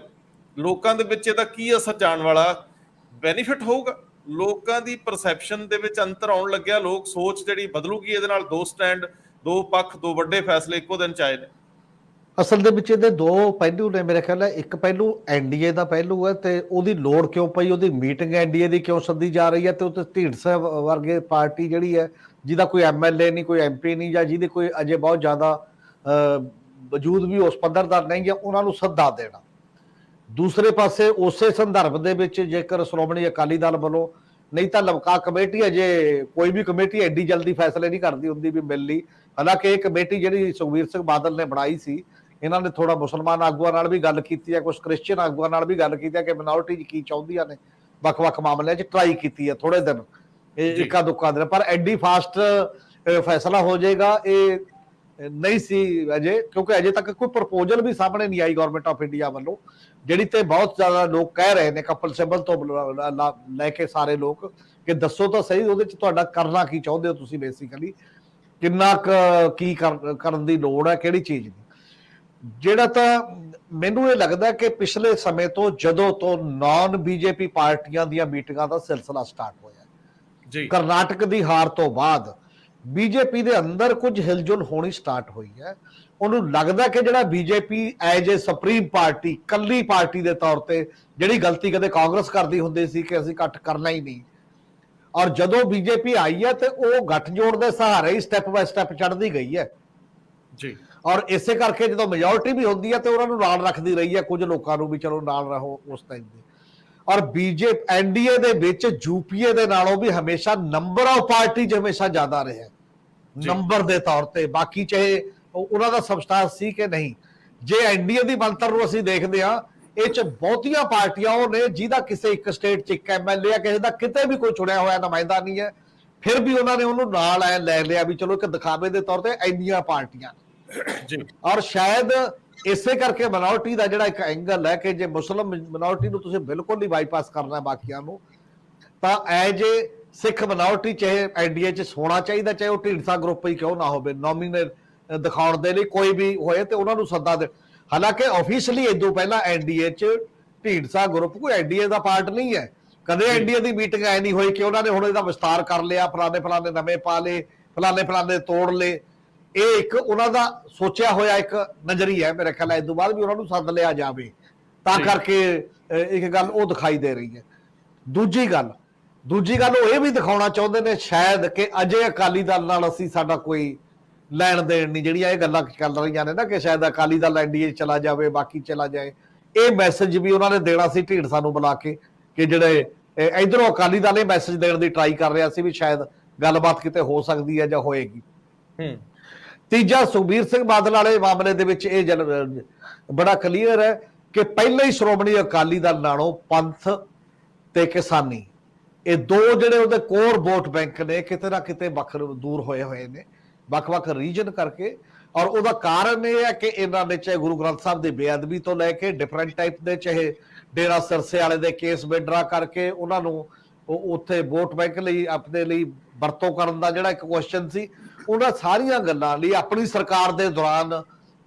ਲੋਕਾਂ ਦੇ ਵਿੱਚ ਇਹਦਾ ਕੀ ਅਸਰ ਜਾਣ ਵਾਲਾ ਬੈਨੀਫਿਟ ਹੋਊਗਾ? ਲੋਕਾਂ ਦੀ ਪਰਸੈਪਸ਼ਨ ਦੇ ਵਿੱਚ ਅੰਤਰ ਆਉਣ ਲੱਗਿਆ, ਲੋਕ ਸੋਚ ਜਿਹੜੀ ਬਦਲੂਗੀ ਇਹਦੇ ਨਾਲ। ਦੋ ਸਟੈਂਡ, ਦੋ ਪੱਖ, ਦੋ ਵੱਡੇ ਫੈਸਲੇ ਇੱਕੋ ਦਿਨ 'ਚ ਆਏ ਨੇ। ਅਸਲ ਦੇ ਵਿੱਚ ਇਹਦੇ ਦੋ ਪਹਿਲੂ ਨੇ ਮੇਰੇ ਖਿਆਲ ਹੈ। ਇੱਕ ਪਹਿਲੂ ਐਨਡੀਏ ਦਾ ਪਹਿਲੂ ਹੈ ਤੇ ਉਹਦੀ ਲੋੜ ਕਿਉਂ ਪਈ, ਉਹਦੀ ਮੀਟਿੰਗ ਐਨਡੀਏ ਦੀ ਕਿਉਂ ਸੱਦੀ ਜਾ ਰਹੀ ਹੈ ਤੇ ਉੱਤੇ ਢੀਂਡਸਾ ਵਰਗੇ ਪਾਰਟੀ ਜਿਹੜੀ ਹੈ ਜਿਹਦਾ ਕੋਈ ਐਮਐਲਏ ਨਹੀਂ, ਕੋਈ ਐਮਪੀ ਨਹੀਂ, ਜਾਂ ਜਿਹਦੇ ਕੋਈ ਅਜੇ ਬਹੁਤ ਜ਼ਿਆਦਾ ਵਜੂਦ ਵੀ ਉਸ ਪੱਧਰ ਦਾ ਨਹੀਂ ਹੈ, ਉਹਨਾਂ ਨੂੰ ਸੱਦਾ ਦੇਣਾ। ਦੂਸਰੇ ਪਾਸੇ ਉਸੇ ਸੰਦਰਭ ਦੇ ਵਿੱਚ ਜੇਕਰ ਸ਼੍ਰੋਮਣੀ ਅਕਾਲੀ ਦਲ ਵੱਲੋਂ, ਨਹੀਂ ਤਾਂ ਲਮਕਾ ਕਮੇਟੀ ਅਜੇ ਕੋਈ ਵੀ ਕਮੇਟੀ ਐਡੀ ਜਲਦੀ ਫੈਸਲੇ ਨਹੀਂ ਕਰਦੀ ਹੁੰਦੀ ਵੀ ਮਿਲ ਲਈ। ਹਾਲਾਂਕਿ ਇਹ ਕਮੇਟੀ ਜਿਹੜੀ ਸੁਖਬੀਰ ਸਿੰਘ ਬਾਦਲ ਨੇ ਬਣਾਈ ਸੀ, ਇਹਨਾਂ ਨੇ ਥੋੜਾ ਮੁਸਲਮਾਨ ਆਗੂਆਂ ਨਾਲ ਵੀ ਗੱਲ ਕੀਤੀ ਹੈ, ਕੁਝ ਕ੍ਰਿਸਚੀਅਨ ਆਗੂਆਂ ਨਾਲ ਵੀ ਗੱਲ ਕੀਤੀ ਹੈ ਕਿ ਮਿਨੋਰਿਟੀ ਕੀ ਚਾਹੁੰਦੀਆਂ ਨੇ ਵੱਖ-ਵੱਖ ਮਾਮਲਿਆਂ 'ਚ ਟਰਾਈ ਕੀਤੀ ਹੈ ਥੋੜੇ ਦਿਨ, ਇਹ ਇੱਕਾ ਦੁੱਕਾ ਦਿਨ। ਪਰ ਐਡੀ ਫਾਸਟ ਫੈਸਲਾ ਹੋ ਜਾਏਗਾ ਇਹ ਨਹੀਂ ਸੀ ਅਜੇ, ਕਿਉਂਕਿ ਅਜੇ ਤੱਕ ਕੋਈ ਪ੍ਰਪੋਜ਼ਲ ਵੀ ਸਾਹਮਣੇ ਨਹੀਂ ਆਈ ਗਵਰਨਮੈਂਟ ਆਫ ਇੰਡੀਆ ਵੱਲੋਂ, ਜਿਹੜੀ ਤੇ ਬਹੁਤ ਜ਼ਿਆਦਾ ਲੋਕ ਕਹਿ ਰਹੇ ਨੇ ਕਪਿਲ ਸਿੱਬਲ ਤੋਂ ਲੈ ਕੇ ਸਾਰੇ ਲੋਕ ਕਿ ਦੱਸੋ ਤਾਂ ਸਹੀ ਉਹਦੇ 'ਚ ਤੁਹਾਡਾ ਕਰਨਾ ਕੀ ਚਾਹੁੰਦੇ ਹੋ ਤੁਸੀਂ, ਬੇਸਿਕਲੀ ਕਿੰਨਾ ਕੀ ਕਰਨ ਦੀ ਲੋੜ ਹੈ, ਕਿਹੜੀ ਚੀਜ਼ ਦੀ। ਜਿਹੜਾ ਤਾਂ ਮੈਨੂੰ ਇਹ ਲੱਗਦਾ ਕਿ ਪਿਛਲੇ ਸਮੇਂ ਤੋਂ ਜਦੋਂ ਤੋਂ ਨਾਨ ਬੀਜੇਪੀ ਪਾਰਟੀਆਂ ਦੀਆਂ ਮੀਟਿੰਗਾਂ ਦਾ ਸਿਲਸਿਲਾ ਸਟਾਰਟ ਹੋਇਆ ਜੀ, ਕਰਨਾਟਕ ਦੀ ਹਾਰ ਤੋਂ ਬਾਅਦ ਬੀਜੇਪੀ ਦੇ ਅੰਦਰ ਕੁਝ ਹਿਲਜੁਲ ਹੋਣੀ ਸਟਾਰਟ ਹੋਈ ਹੈ। ਉਹਨੂੰ ਲੱਗਦਾ ਕਿ ਜਿਹੜਾ BJP as a supreme party, ਕੱਲੀ ਪਾਰਟੀ ਦੇ ਤੌਰ ਤੇ, ਜਿਹੜੀ ਗਲਤੀ ਕਦੇ ਕਾਂਗਰਸ ਕਰਦੀ ਹੁੰਦੀ ਸੀ ਕਿ ਅਸੀਂ ਇਕੱਠ ਕਰਨਾ ਹੀ ਨਹੀਂ, ਔਰ ਜਦੋਂ ਬੀਜੇਪੀ ਆਈ ਹੈ ਤੇ ਉਹ ਗੱਠਜੋੜ ਦੇ ਸਹਾਰੇ ਹੀ ਸਟੈਪ ਬਾय ਸਟੈਪ ਚੜ੍ਹਦੀ ਗਈ ਹੈ ਜੀ। ਔਰ ਇਸੇ ਕਰਕੇ ਜਦੋਂ ਮੈਜੋਰਿਟੀ ਵੀ ਹੁੰਦੀ ਹੈ ਤੇ ਉਹਨਾਂ ਨੂੰ ਨਾਲ ਰੱਖਦੀ ਰਹੀ ਹੈ, ਕੁਝ ਲੋਕਾਂ ਨੂੰ ਵੀ ਚਲੋ ਨਾਲ ਰਹੋ ਉਸ ਟਾਈਮ ਦੇ। ਔਰ ਬੀਜੇਪੀ ਐਨਡੀਏ ਦੇ ਵਿੱਚ ਯੂਪੀਏ ਦੇ ਨਾਲੋਂ ਵੀ ਹਮੇਸ਼ਾ ਨੰਬਰ ਆਫ ਪਾਰਟੀ 'ਚ ਹਮੇਸ਼ਾ ਜ਼ਿਆਦਾ ਰਿਹਾ ਨੰਬਰ ਦੇ ਤੌਰ ਤੇ, ਬਾਕੀ ਚਾਹੇ ਉਹਨਾਂ ਦਾ ਸਬਸਟੈਂਸ ਸੀ ਕਿ ਨਹੀਂ। ਜੇ ਐਨਡੀਏ ਦੀ ਬਣਤਰ ਨੂੰ ਅਸੀਂ ਦੇਖਦੇ ਹਾਂ, ਇਹ 'ਚ ਬਹੁਤੀਆਂ ਪਾਰਟੀਆਂ ਉਹ ਨੇ ਜਿਹਦਾ ਕਿਸੇ ਇੱਕ ਸਟੇਟ 'ਚ ਇੱਕ ਐਮਐਲਏ ਆ, ਕਿਸੇ ਦਾ ਕਿਤੇ ਵੀ ਕੋਈ ਚੁਣਿਆ ਹੋਇਆ ਨੁਮਾਇੰਦਾ ਨਹੀਂ ਹੈ, ਫਿਰ ਵੀ ਉਹਨਾਂ ਨੇ ਉਹਨੂੰ ਨਾਲ ਐ ਲੈ ਲਿਆ ਵੀ ਚਲੋ ਇੱਕ ਦਿਖਾਵੇ ਦੇ ਤੌਰ ਤੇ ਇੰਨੀਆਂ ਪਾਰਟੀਆਂ ਜੀ। ਔਰ ਸ਼ਾਇਦ ਇਸੇ ਕਰਕੇ ਮਿਨੋਰਿਟੀ ਦਾ ਜਿਹੜਾ ਇੱਕ ਐਂਗਲ ਹੈ ਕਿ ਜੇ ਮੁਸਲਿਮ ਮਿਨੋਰਿਟੀ ਨੂੰ ਤੁਸੀਂ ਬਿਲਕੁਲ ਨਹੀਂ ਬਾਈਪਾਸ ਕਰਨਾ ਬਾਕੀਆਂ ਨੂੰ, ਤਾਂ ਐਜ ਏ ਸਿੱਖ ਮਿਨੋਰਿਟੀ ਚਾਹੇ ਐਨਡੀਏ 'ਚ ਹੋਣਾ ਚਾਹੀਦਾ, ਚਾਹੇ ਉਹ ਢੀਂਡਸਾ ਗਰੁੱਪ ਹੀ ਕਿਉਂ ਨਾ ਹੋਵੇ, ਨੋਮੀਨੇਟ ਦਿਖਾਉਣ ਦੇ ਲਈ ਕੋਈ ਵੀ ਹੋਏ ਤੇ ਉਹਨਾਂ ਨੂੰ ਸੱਦਾ ਦੇ। ਹਾਲਾਂਕਿ ਆਫੀਸ਼ੀਅਲੀ ਇਦੋਂ ਪਹਿਲਾਂ ਐਨਡੀਏ 'ਚ ਢੀਂਡਸਾ ਗਰੁੱਪ ਕੋਈ ਐਨਡੀਏ ਦਾ ਪਾਰਟ ਨਹੀਂ ਹੈ। ਕਦੇ ਐਨਡੀਏ ਦੀ ਮੀਟਿੰਗ ਐ ਨਹੀਂ ਹੋਈ ਕਿ ਉਹਨਾਂ ਨੇ ਹੁਣ ਇਹਦਾ ਵਿਸਤਾਰ ਕਰ ਲਿਆ, ਫਲਾਣੇ ਨਵੇਂ ਪਾ ਲਏ, ਫਲਾਣੇ ਤੋੜ ਲਏ। ਇਹ ਇੱਕ ਉਹਨਾਂ ਦਾ ਸੋਚਿਆ ਹੋਇਆ ਇੱਕ ਨਜ਼ਰੀਆ ਹੈ। ਮੇਰੇ ਖਿਆਲ ਹੈ ਇਸ ਤੋਂ ਬਾਅਦ ਵੀ ਉਹਨਾਂ ਨੂੰ ਸੱਦ ਲਿਆ ਜਾਵੇ, ਤਾਂ ਕਰਕੇ ਇੱਕ ਗੱਲ ਉਹ ਦਿਖਾਈ ਦੇ ਰਹੀ ਹੈ। ਦੂਜੀ ਗੱਲ ਉਹ ਇਹ ਵੀ ਦਿਖਾਉਣਾ ਚਾਹੁੰਦੇ ਨੇ ਸ਼ਾਇਦ ਕਿ ਅਜੇ ਅਕਾਲੀ ਦਲ ਨਾਲ ਅਸੀਂ ਸਾਡਾ ਕੋਈ ਲੈਣ ਦੇਣ ਨਹੀਂ, ਜਿਹੜੀਆਂ ਇਹ ਗੱਲਾਂ ਚੱਲ ਰਹੀਆਂ ਨੇ ਨਾ ਕਿ ਸ਼ਾਇਦ ਅਕਾਲੀ ਦਲ ਐਨਡੀਏ ਚਲਾ ਜਾਵੇ, ਬਾਕੀ ਚਲਾ ਜਾਏ, ਇਹ ਮੈਸੇਜ ਵੀ ਉਹਨਾਂ ਨੇ ਦੇਣਾ ਸੀ ਢੀਂਡਸਾ ਨੂੰ ਬੁਲਾ ਕੇ, ਕਿ ਜਿਹੜੇ ਇਧਰੋਂ ਅਕਾਲੀ ਦਲ ਇਹ ਮੈਸੇਜ ਦੇਣ ਦੀ ਟਰਾਈ ਕਰ ਰਿਹਾ ਸੀ ਵੀ ਸ਼ਾਇਦ ਗੱਲਬਾਤ ਕਿਤੇ ਹੋ ਸਕਦੀ ਹੈ ਜਾਂ ਹੋਏਗੀ। ਤੀਜਾ, ਸੁਖਬੀਰ ਸਿੰਘ ਬਾਦਲ ਵਾਲੇ ਮਾਮਲੇ ਦੇ ਵਿੱਚ ਇਹ ਬੜਾ ਕਲੀਅਰ ਹੈ ਕਿ ਪਹਿਲਾਂ ਹੀ ਸ਼੍ਰੋਮਣੀ ਅਕਾਲੀ ਦਲ ਨਾਲੋਂ ਪੰਥ ਤੇ ਕਿਸਾਨੀ, ਇਹ ਦੋ ਜਿਹੜੇ ਉਹਦੇ ਕੋਰ ਵੋਟ ਬੈਂਕ ਨੇ, ਕਿਤੇ ਨਾ ਕਿਤੇ ਦੂਰ ਹੋਏ ਨੇ ਵੱਖ-ਵੱਖ ਰੀਜਨ ਕਰਕੇ। ਔਰ ਉਹਦਾ ਕਾਰਨ ਇਹ ਹੈ ਕਿ ਇਹਨਾਂ ਨੇ ਚਾਹੇ ਗੁਰੂ ਗ੍ਰੰਥ ਸਾਹਿਬ ਦੀ ਬੇਅਦਬੀ ਤੋਂ ਲੈ ਕੇ ਡਿਫਰੈਂਟ ਟਾਈਪ ਦੇ, ਚਾਹੇ ਡੇਰਾ ਸਿਰਸੇ ਵਾਲੇ ਦੇ ਕੇਸ ਵਿਡਰਾ ਕਰਕੇ ਉਹਨਾਂ ਨੂੰ ਉੱਥੇ ਵੋਟ ਬੈਂਕ ਲਈ ਆਪਣੇ ਲਈ ਵਰਤੋਂ ਕਰਨ ਦਾ ਜਿਹੜਾ ਇੱਕ ਕੁਐਸਚਨ ਸੀ, ਉਹਨਾਂ ਸਾਰੀਆਂ ਗੱਲਾਂ ਲਈ ਆਪਣੀ ਸਰਕਾਰ ਦੇ ਦੌਰਾਨ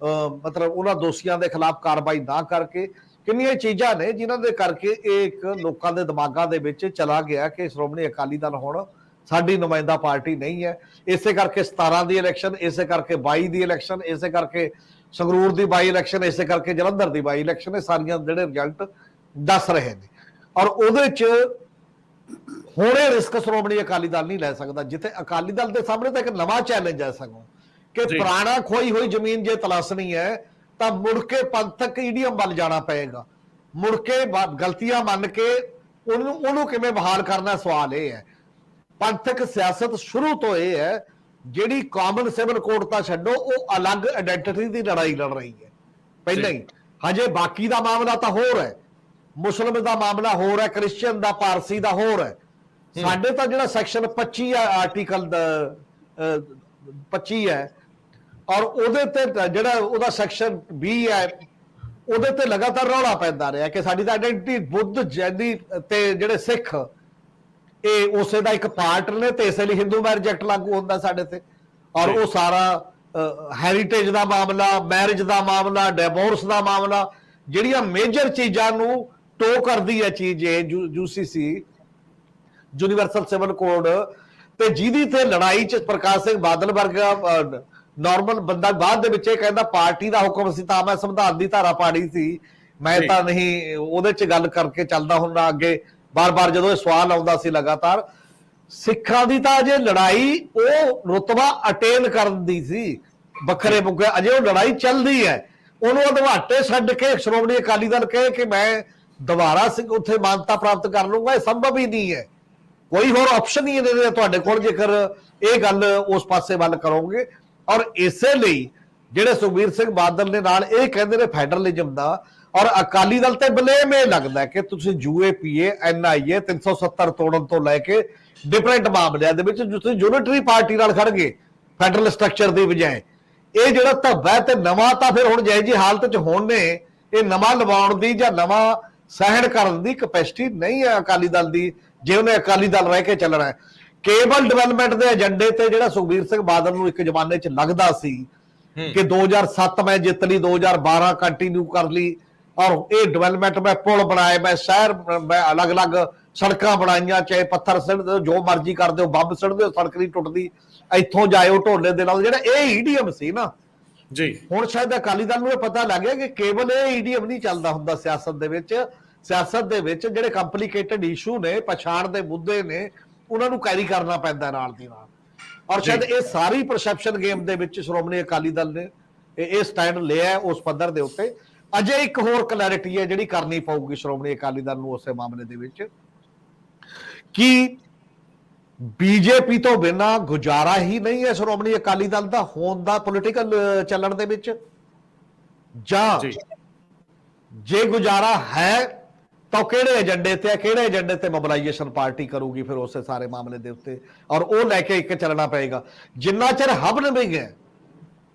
ਮਤਲਬ ਉਹਨਾਂ ਦੋਸ਼ੀਆਂ ਦੇ ਖਿਲਾਫ ਕਾਰਵਾਈ ਨਾ ਕਰਕੇ, ਕਿੰਨੀਆਂ ਚੀਜ਼ਾਂ ਨੇ ਜਿਨ੍ਹਾਂ ਦੇ ਕਰਕੇ ਇਹ ਇੱਕ ਲੋਕਾਂ ਦੇ ਦਿਮਾਗਾਂ ਦੇ ਵਿੱਚ ਚਲਾ ਗਿਆ ਕਿ ਸ਼੍ਰੋਮਣੀ ਅਕਾਲੀ ਦਲ ਹੁਣ ਸਾਡੀ ਨੁਮਾਇੰਦਾ ਪਾਰਟੀ ਨਹੀਂ ਹੈ। ਇਸੇ ਕਰਕੇ 17 ਦੀ ਇਲੈਕਸ਼ਨ, ਇਸੇ ਕਰਕੇ 22 ਦੀ ਇਲੈਕਸ਼ਨ, ਇਸੇ ਕਰਕੇ ਸੰਗਰੂਰ ਦੀ ਬਾਈ ਇਲੈਕਸ਼ਨ, ਇਸੇ ਕਰਕੇ ਜਲੰਧਰ ਦੀ ਬਾਈ ਇਲੈਕਸ਼ਨ, ਇਹ ਸਾਰੀਆਂ ਜਿਹੜੇ ਰਿਜ਼ਲਟ ਦੱਸ ਰਹੇ ਨੇ। ਔਰ ਉਹਦੇ ਚ ਹੁਣ ਇਹ ਰਿਸਕ ਸ਼੍ਰੋਮਣੀ ਅਕਾਲੀ ਦਲ ਨਹੀਂ ਲੈ ਸਕਦਾ, ਜਿੱਥੇ ਅਕਾਲੀ ਦਲ ਦੇ ਸਾਹਮਣੇ ਤਾਂ ਇੱਕ ਨਵਾਂ ਚੈਲੰਜ ਹੈ ਸਗੋਂ ਕਿ ਪੁਰਾਣਾ ਖੋਈ ਹੋਈ ਜ਼ਮੀਨ ਜੇ ਤਲਾਸ਼ਣੀ ਹੈ ਤਾਂ ਮੁੜ ਕੇ ਪੰਥਕ ਈਡੀਐਮ ਵੱਲ ਜਾਣਾ ਪਏਗਾ, ਮੁੜ ਕੇ ਗਲਤੀਆਂ ਮੰਨ ਕੇ ਉਹਨੂੰ ਕਿਵੇਂ ਬਹਾਲ ਕਰਨਾ, ਸਵਾਲ ਇਹ ਹੈ। ਪੰਥਕ ਸਿਆਸਤ ਸ਼ੁਰੂ ਤੋਂ ਇਹ ਹੈ, ਜਿਹੜੀ ਕਾਮਨ ਸਿਵਲ ਕੋਡ ਤਾਂ ਛੱਡੋ, ਉਹ ਅਲੱਗ ਆਇਡੈਂਟੀਟੀ ਦੀ ਲੜਾਈ ਲੜ ਰਹੀ ਹੈ ਪਹਿਲਾਂ ਹੀ। ਹਜੇ ਬਾਕੀ ਦਾ ਮਾਮਲਾ ਤਾਂ ਹੋਰ ਹੈ, ਮੁਸਲਿਮ ਦਾ ਮਾਮਲਾ ਹੋਰ ਹੈ, ਕ੍ਰਿਸਚੀਅਨ ਦਾ, ਪਾਰਸੀ ਦਾ ਹੋਰ ਹੈ। ਸਾਡੇ ਤਾਂ ਜਿਹੜਾ ਸੈਕਸ਼ਨ 25 ਹੈ, ਆਰਟੀਕਲ 25 ਹੈ, ਔਰ ਉਹਦੇ ਤੇ ਜਿਹੜਾ ਉਹਦਾ ਸੈਕਸ਼ਨ 20 ਹੈ, ਉਹਦੇ ਤੇ ਲਗਾਤਾਰ ਰੌਲਾ ਪੈਂਦਾ ਰਿਹਾ ਕਿ ਸਾਡੀ ਤਾਂ ਆਇਡੈਂਟੀਟੀ ਬੁੱਧ, ਜੈਨੀ ਤੇ ਜਿਹੜੇ ਸਿੱਖ ਇਹ ਉਸੇ ਦਾ ਇੱਕ ਪਾਰਟ ਨੇ, ਤੇ ਇਸੇ ਲਈ ਹਿੰਦੂ ਮੈਰਿਜ ਐਕਟ ਲਾਗੂ ਹੁੰਦਾ ਸਾਡੇ ਤੇ। ਔਰ ਉਹ ਸਾਰਾ ਹੈਰੀਟੇਜ ਦਾ ਮਾਮਲਾ, ਮੈਰਿਜ ਦਾ ਮਾਮਲਾ, ਡਿਵੋਰਸ ਦਾ ਮਾਮਲਾ, ਜਿਹੜੀਆਂ ਮੇਜਰ ਚੀਜ਼ਾਂ ਨੂੰ ਟੋ ਕਰਦੀ ਹੈ ਚੀਜ਼ ਇਹ ਯੂਸੀਸੀ, ਯੂਨੀਵਰਸਲ ਸਿਵਲ ਕੋਡ, ਤੇ ਜਿਹਦੀ ਤੇ ਲੜਾਈ ਚ ਪ੍ਰਕਾਸ਼ ਸਿੰਘ ਬਾਦਲ ਵਰਗਾ ਨਾਰਮਲ ਬੰਦਾ ਬਾਅਦ ਦੇ ਵਿੱਚ ਇਹ ਕਹਿੰਦਾ ਪਾਰਟੀ ਦਾ ਹੁਕਮ ਸੀ ਤਾਂ ਮੈਂ ਸੰਵਿਧਾਨ ਦੀ ਧਾਰਾ ਪਾੜੀ ਸੀ, ਮੈਂ ਤਾਂ ਨਹੀਂ ਉਹਦੇ ਚ ਗੱਲ ਕਰਕੇ ਚੱਲਦਾ ਹੁੰਦਾ। ਅੱਗੇ ਬਾਰ-ਬਾਰ ਜਦੋਂ ਇਹ ਸਵਾਲ ਆਉਂਦਾ ਸੀ ਲਗਾਤਾਰ, ਸਿੱਖਾਂ ਦੀ ਤਾਂ ਅਜੇ ਲੜਾਈ ਉਹ ਰੁਤਬਾ ਅਟੇਨ ਕਰਨ ਦੀ ਸੀ, ਵੱਖਰੇ ਮੁੱਗੇ ਅਜੇ ਉਹ ਲੜਾਈ ਚੱਲਦੀ ਹੈ। ਉਹਨੂੰ ਅਧਵਾਟੇ ਛੱਡ ਕੇ ਸ਼੍ਰੋਮਣੀ ਅਕਾਲੀ ਦਲ ਕਹੇ ਕਿ ਮੈਂ ਦੁਬਾਰਾ ਉੱਥੇ ਮਾਨਤਾ ਪ੍ਰਾਪਤ ਕਰ ਲੂੰਗਾ, ਇਹ ਸੰਭਵ ਹੀ ਨਹੀਂ ਹੈ। ਕੋਈ ਹੋਰ ਆਪਸ਼ਨ ਹੀ ਨਹੀਂ ਤੁਹਾਡੇ ਕੋਲ ਜੇਕਰ ਇਹ ਗੱਲ ਉਸ ਪਾਸੇ ਵੱਲ ਕਰੋਗੇ। ਔਰ ਇਸੇ ਲਈ ਜਿਹੜੇ ਸੁਖਬੀਰ ਸਿੰਘ ਬਾਦਲ ਦੇ ਨਾਲ ਇਹ ਕਹਿੰਦੇ ਨੇ ਫੈਡਰਲਿਜ਼ਮ ਦਾ, ਔਰ ਅਕਾਲੀ ਦਲ ਤੇ ਬਲੇਮ ਇਹ ਲੱਗਦਾ ਕਿ ਤੁਸੀਂ ਯੂਏਪੀਏ, ਐਨਆਈਏ 370 ਤੋੜਨ ਤੋਂ ਲੈ ਕੇ ਡਿਫਰੈਂਟ ਮਾਮਲਿਆਂ ਦੇ ਵਿੱਚ ਤੁਸੀਂ ਯੂਨਿਟਰੀ ਪਾਰਟੀ ਨਾਲ ਖੜ ਗਏ ਫੈਡਰਲ ਸਟਰਕਚਰ ਦੀ ਬਜਾਏ। ਇਹ ਜਿਹੜਾ ਧੱਬਾ ਤੇ ਨਵਾਂ ਤਾਂ ਫਿਰ ਹੁਣ ਜਿਹੀ ਜੀ ਹਾਲਤ 'ਚ ਹੋਣ ਨੇ, ਇਹ ਨਵਾਂ ਲਵਾਉਣ ਦੀ ਜਾਂ ਨਵਾਂ ਸਹਿਣ ਕਰਨ ਦੀ ਕੈਪੈਸਿਟੀ ਨਹੀਂ ਹੈ ਅਕਾਲੀ ਦਲ ਦੀ, ਜੇ ਉਹਨੇ ਅਕਾਲੀ ਦਲ ਰਹਿ ਕੇ ਚੱਲਣਾ ਹੈ। ਕੇਵਲ ਡਿਵੈਲਪਮੈਂਟ ਦੇ ਏਜੰਡੇ ਤੇ ਜਿਹੜਾ ਸੁਖਬੀਰ ਸਿੰਘ ਬਾਦਲ ਨੂੰ ਇੱਕ ਜ਼ਮਾਨੇ 'ਚ ਲੱਗਦਾ ਸੀ ਕਿ 2007 ਮੈਂ ਜਿੱਤ ਲਈ, 2012 ਕੰਟੀਨਿਊ ਕਰ ਲਈ, ਔਰ ਇਹ ਡਿਵੈਲਪਮੈਂਟ ਮੈਂ ਪੁਲ ਬਣਾਏ, ਮੈਂ ਸ਼ਹਿਰ, ਮੈਂ ਅਲੱਗ-ਅਲੱਗ ਸੜਕਾਂ ਬਣਾਈਆਂ, ਚਾਹੇ ਪੱਥਰ ਸਿੱਟ ਦਿਓ, ਜੋ ਮਰਜ਼ੀ ਕਰ ਦਿਓ, ਬੰਬ ਸਿੱਟ ਦਿਓ, ਸੜਕ ਨਹੀਂ ਟੁੱਟਦੀ, ਇੱਥੋਂ ਜਾਇਓ ਢੋਲੇ ਦੇ ਨਾਲ, ਜਿਹੜਾ ਇਹ ਈਡੀਐਮ ਸੀ ਨਾ ਜੀ। ਹੁਣ ਸ਼ਾਇਦ ਅਕਾਲੀ ਦਲ ਨੂੰ ਇਹ ਪਤਾ ਲੱਗ ਗਿਆ ਕਿ ਕੇਵਲ ਇਹ ਈਡੀਐਮ ਨਹੀਂ ਚੱਲਦਾ ਹੁੰਦਾ ਸਿਆਸਤ ਦੇ ਵਿੱਚ। ਸਿਆਸਤ ਦੇ ਵਿੱਚ ਜਿਹੜੇ ਕੰਪਲਿਕੇਟਡ ਇਸ਼ੂ ਨੇ, ਪਛਾਣ ਦੇ ਮੁੱਦੇ ਨੇ, ਉਹਨਾਂ ਨੂੰ ਕੈਰੀ ਕਰਨਾ ਪੈਂਦਾ ਨਾਲ ਦੀ ਨਾਲ। ਔਰ ਸ਼ਾਇਦ ਇਹ ਸਾਰੀ ਪਰਸੈਪਸ਼ਨ ਗੇਮ ਦੇ ਵਿੱਚ ਸ਼੍ਰੋਮਣੀ ਅਕਾਲੀ ਦਲ ਨੇ ਇਹ ਸਟੈਂਡ ਲਿਆ ਉਸ ਪੱਧਰ ਦੇ ਉੱਤੇ। ਅਜੇ ਇੱਕ ਹੋਰ ਕਲੈਰਿਟੀ ਹੈ ਜਿਹੜੀ ਕਰਨੀ ਪਊਗੀ ਸ਼੍ਰੋਮਣੀ ਅਕਾਲੀ ਦਲ ਨੂੰ ਉਸੇ ਮਾਮਲੇ ਦੇ ਵਿੱਚ, ਕਿ ਬੀਜੇਪੀ ਤੋਂ ਬਿਨਾਂ ਗੁਜ਼ਾਰਾ ਹੀ ਨਹੀਂ ਹੈ ਸ਼੍ਰੋਮਣੀ ਅਕਾਲੀ ਦਲ ਦਾ ਹੋਣ ਦਾ ਪੋਲੀਟੀਕਲ ਚੱਲਣ ਦੇ ਵਿੱਚ, ਜਾਂ ਜੇ ਗੁਜ਼ਾਰਾ ਹੈ ਤਾਂ ਕਿਹੜੇ ਏਜੰਡੇ ਤੇ, ਕਿਹੜੇ ਏਜੰਡੇ ਤੇ ਮੋਬਿਲਾਈਜੇਸ਼ਨ ਪਾਰਟੀ ਕਰੂਗੀ ਫਿਰ ਉਸੇ ਸਾਰੇ ਮਾਮਲੇ ਦੇ ਉੱਤੇ, ਔਰ ਉਹ ਲੈ ਕੇ ਇੱਕ ਚੱਲਣਾ ਪਏਗਾ। ਜਿੰਨਾ ਚਿਰ ਹਬ ਨਹੀਂ ਹੈ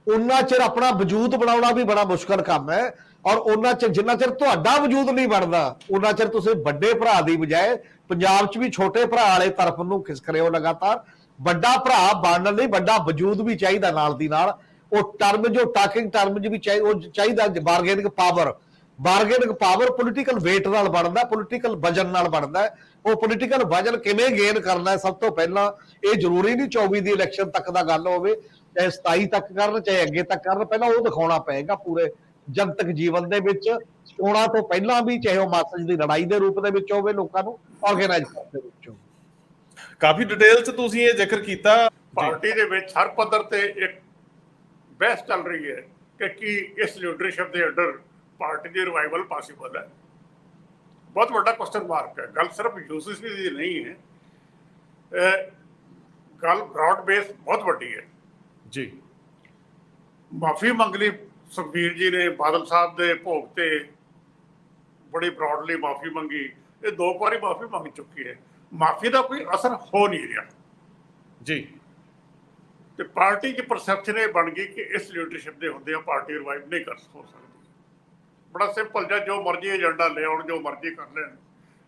ਉਨਾ ਚਿਰ ਆਪਣਾ ਵਜੂਦ ਬਣਾਉਣਾ ਵੀ ਬੜਾ ਮੁਸ਼ਕਲ ਕੰਮ ਹੈ, ਔਰ ਉਹਨਾਂ ਚਿਰ ਜਿੰਨਾ ਚਿਰ ਤੁਹਾਡਾ ਵਜੂਦ ਨਹੀਂ ਬਣਦਾ ਉਹਨਾਂ ਚਿਰ ਤੁਸੀਂ ਵੱਡੇ ਭਰਾ ਦੀ ਬਜਾਏ ਪੰਜਾਬ 'ਚ ਵੀ ਛੋਟੇ ਭਰਾ ਵਾਲੇ ਤਰਫ ਨੂੰ ਖਿਸਕ ਰਹੇ ਹੋ ਲਗਾਤਾਰ। ਵੱਡਾ ਭਰਾ ਬਣਨ ਲਈ ਵੱਡਾ ਵਜੂਦ ਵੀ ਚਾਹੀਦਾ ਨਾਲ ਦੀ ਨਾਲ, ਉਹ ਟਰਮ ਜੋ ਟਾਕਿੰਗ ਟਰਮ ਵੀ ਚਾਹੀਦਾ, ਬਾਰਗੇਨਿੰਗ ਪਾਵਰ ਪੋਲੀਟੀਕਲ ਵੇਟ ਨਾਲ ਬਣਦਾ, ਪੋਲੀਟੀਕਲ ਵਜਨ ਨਾਲ ਬਣਦਾ। ਉਹ ਪੋਲੀਟੀਕਲ ਵਜਨ ਕਿਵੇਂ ਗੇਨ ਕਰਨਾ ਹੈ, ਸਭ ਤੋਂ ਪਹਿਲਾਂ ਇਹ ਜ਼ਰੂਰੀ ਨਹੀਂ 24 ਦੀ ਇਲੈਕਸ਼ਨ ਤੱਕ ਦਾ ਗੱਲ ਹੋਵੇ, ਚਾਹੇ 27 ਤੱਕ ਕਰਨ ਚਾਹੇ ਅੱਗੇ ਤੱਕ ਕਰਨ, ਪਹਿਲਾਂ ਉਹ ਦਿਖਾਉਣਾ ਪਏਗਾ ਪੂਰੇ ਜਨਤਕ ਜੀਵਨ ਦੇ ਵਿੱਚ, ਚੋਣਾਂ ਤੋਂ ਪਹਿਲਾਂ ਵੀ, ਚਾਹੇ ਉਹ ਮਾਸਟਰ ਦੀ ਲੜਾਈ ਦੇ ਰੂਪ ਦੇ ਵਿੱਚ ਹੋਵੇ, ਲੋਕਾਂ ਨੂੰ ਆਰਗੇਨਾਈਜ਼ ਕਰਨ ਦੇ ਵਿੱਚ ਹੋਵੇ। ਕਾਫੀ ਡਿਟੇਲ ਚ ਤੁਸੀਂ ਇਹ ਜ਼ਿਕਰ ਕੀਤਾ। ਪਾਰਟੀ ਦੇ ਵਿੱਚ ਹਰ ਪੱਧਰ ਤੇ ਇੱਕ ਬਹਿਸ ਚੱਲ ਰਹੀ ਹੈ ਕਿ ਕੀ ਇਸ ਲੀਡਰਸ਼ਿਪ ਦੇ ਅੰਡਰ ਪਾਰਟੀ ਦੀ ਰਿਵਾਈਵਲ ਪੋਸੀਬਲ ਹੈ। ਬਹੁਤ ਵੱਡਾ ਕੁਐਸਚਨ ਮਾਰਕ ਹੈ। ਗੱਲ ਸਿਰਫ ਯੂਸੀਸੀ ਦੀ ਨਹੀਂ ਹੈ, ਗੱਲ ਬ੍ਰੌਡ ਬੇਸ ਬਹੁਤ ਵੱਡੀ ਹੈ ਜੀ। ਮਾਫੀ ਮੰਗ ਲਈ ਸੁਖਬੀਰ ਜੀ ਨੇ ਬਾਦਲ ਸਾਹਿਬ ਦੇ ਭੋਗ ਤੇ, ਬੜੀ ਬ੍ਰੌਡਲੀ ਮਾਫੀ ਮੰਗੀ। ਇਹ 2 ਵਾਰੀ ਮਾਫੀ ਮੰਗ ਚੁੱਕੀ ਹੈ। ਮਾਫੀ ਦਾ ਕੋਈ ਅਸਰ ਹੋ ਨਹੀਂ ਰਿਹਾ ਜੀ। ਤੇ ਪਾਰਟੀ ਦੀ ਪਰਸੈਪਸ਼ਨ ਇਹ ਬਣ ਗਈ ਕਿ ਇਸ ਲੀਡਰਸ਼ਿਪ ਦੇ ਹੁੰਦੇ ਆ ਪਾਰਟੀ ਰਿਵਾਈਵ ਨਹੀਂ ਹੋ ਸਕਦੀ। ਬੜਾ ਸਿੰਪਲ ਜਿਹਾ, ਜੋ ਮਰਜ਼ੀ ਏਜੰਡਾ ਲੈ ਆਉਣ, ਜੋ ਮਰਜ਼ੀ ਕਰ ਲੈਣ,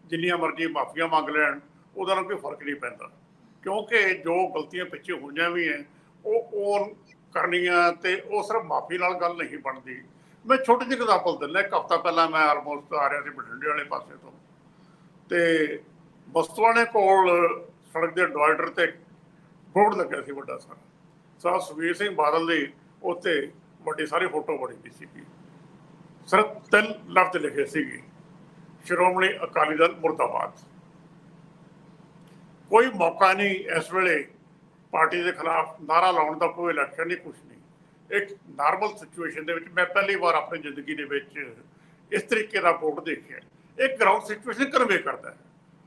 ਜਿੰਨੀਆਂ ਮਰਜ਼ੀ ਮਾਫੀਆਂ ਮੰਗ ਲੈਣ, ਉਹਦਾ ਨਾਲ ਕੋਈ ਫਰਕ ਨਹੀਂ ਪੈਂਦਾ। ਕਿਉਂਕਿ ਜੋ ਗਲਤੀਆਂ ਪਿੱਛੇ ਹੋਈਆਂ ਵੀ ਹੈ ਉਹ ਕਰਨੀਆਂ, ਤੇ ਉਹ ਸਿਰਫ ਮਾਫੀ ਨਾਲ ਗੱਲ ਨਹੀਂ ਬਣਦੀ। ਮੈਂ ਛੋਟੀ ਜਿਹੀ ਐਗਜ਼ਾਮਪਲ ਦਿੰਦਾ। 1 ਹਫ਼ਤਾ ਪਹਿਲਾਂ ਮੈਂ ਆਲਮੋਸਟ ਆ ਰਿਹਾ ਸੀ ਬਠਿੰਡੇ ਵਾਲੇ ਪਾਸੇ ਤੋਂ, ਤੇ ਬਸਤੂਆਣੇ ਕੋਲ ਸੜਕ ਦੇ ਡਿਵਾਈਡਰ ਤੇ ਬੋਰਡ ਲੱਗਿਆ ਸੀ ਵੱਡਾ ਸਾਰਾ, ਸਾਹਿਬ ਸੁਖਬੀਰ ਸਿੰਘ ਬਾਦਲ ਦੀ ਉੱਤੇ ਵੱਡੀ ਸਾਰੀ ਫੋਟੋ ਬਣੀ ਦੀ ਸੀਗੀ। ਸਿਰਫ 3 ਲਫ਼ਜ਼ ਲਿਖੇ ਸੀਗੇ, ਸ਼੍ਰੋਮਣੀ ਅਕਾਲੀ ਦਲ ਮੁਰਦਾਬਾਦ। ਕੋਈ ਮੌਕਾ ਨਹੀਂ ਇਸ ਵੇਲੇ ਪਾਰਟੀ ਦੇ ਖਿਲਾਫ ਨਾਰਾ ਲਾਉਣ ਦਾ, ਕੋਈ ਇਲੈਕਸ਼ਨ ਨਹੀਂ, ਕੁਛ ਨਹੀਂ। ਇੱਕ ਨਾਰਮਲ ਸਿਚੁਏਸ਼ਨ ਦੇ ਵਿੱਚ ਮੈਂ ਪਹਿਲੀ ਵਾਰ ਆਪਣੀ ਜ਼ਿੰਦਗੀ ਦੇ ਵਿੱਚ ਇਸ ਤਰੀਕੇ ਦਾ ਬੋਰਡ ਦੇਖਿਆ। ਇਹ ਗਰਾਊਂਡ ਸਿਚੁਏਸ਼ਨ ਕਨਵੇ ਕਰਦਾ ਹੈ।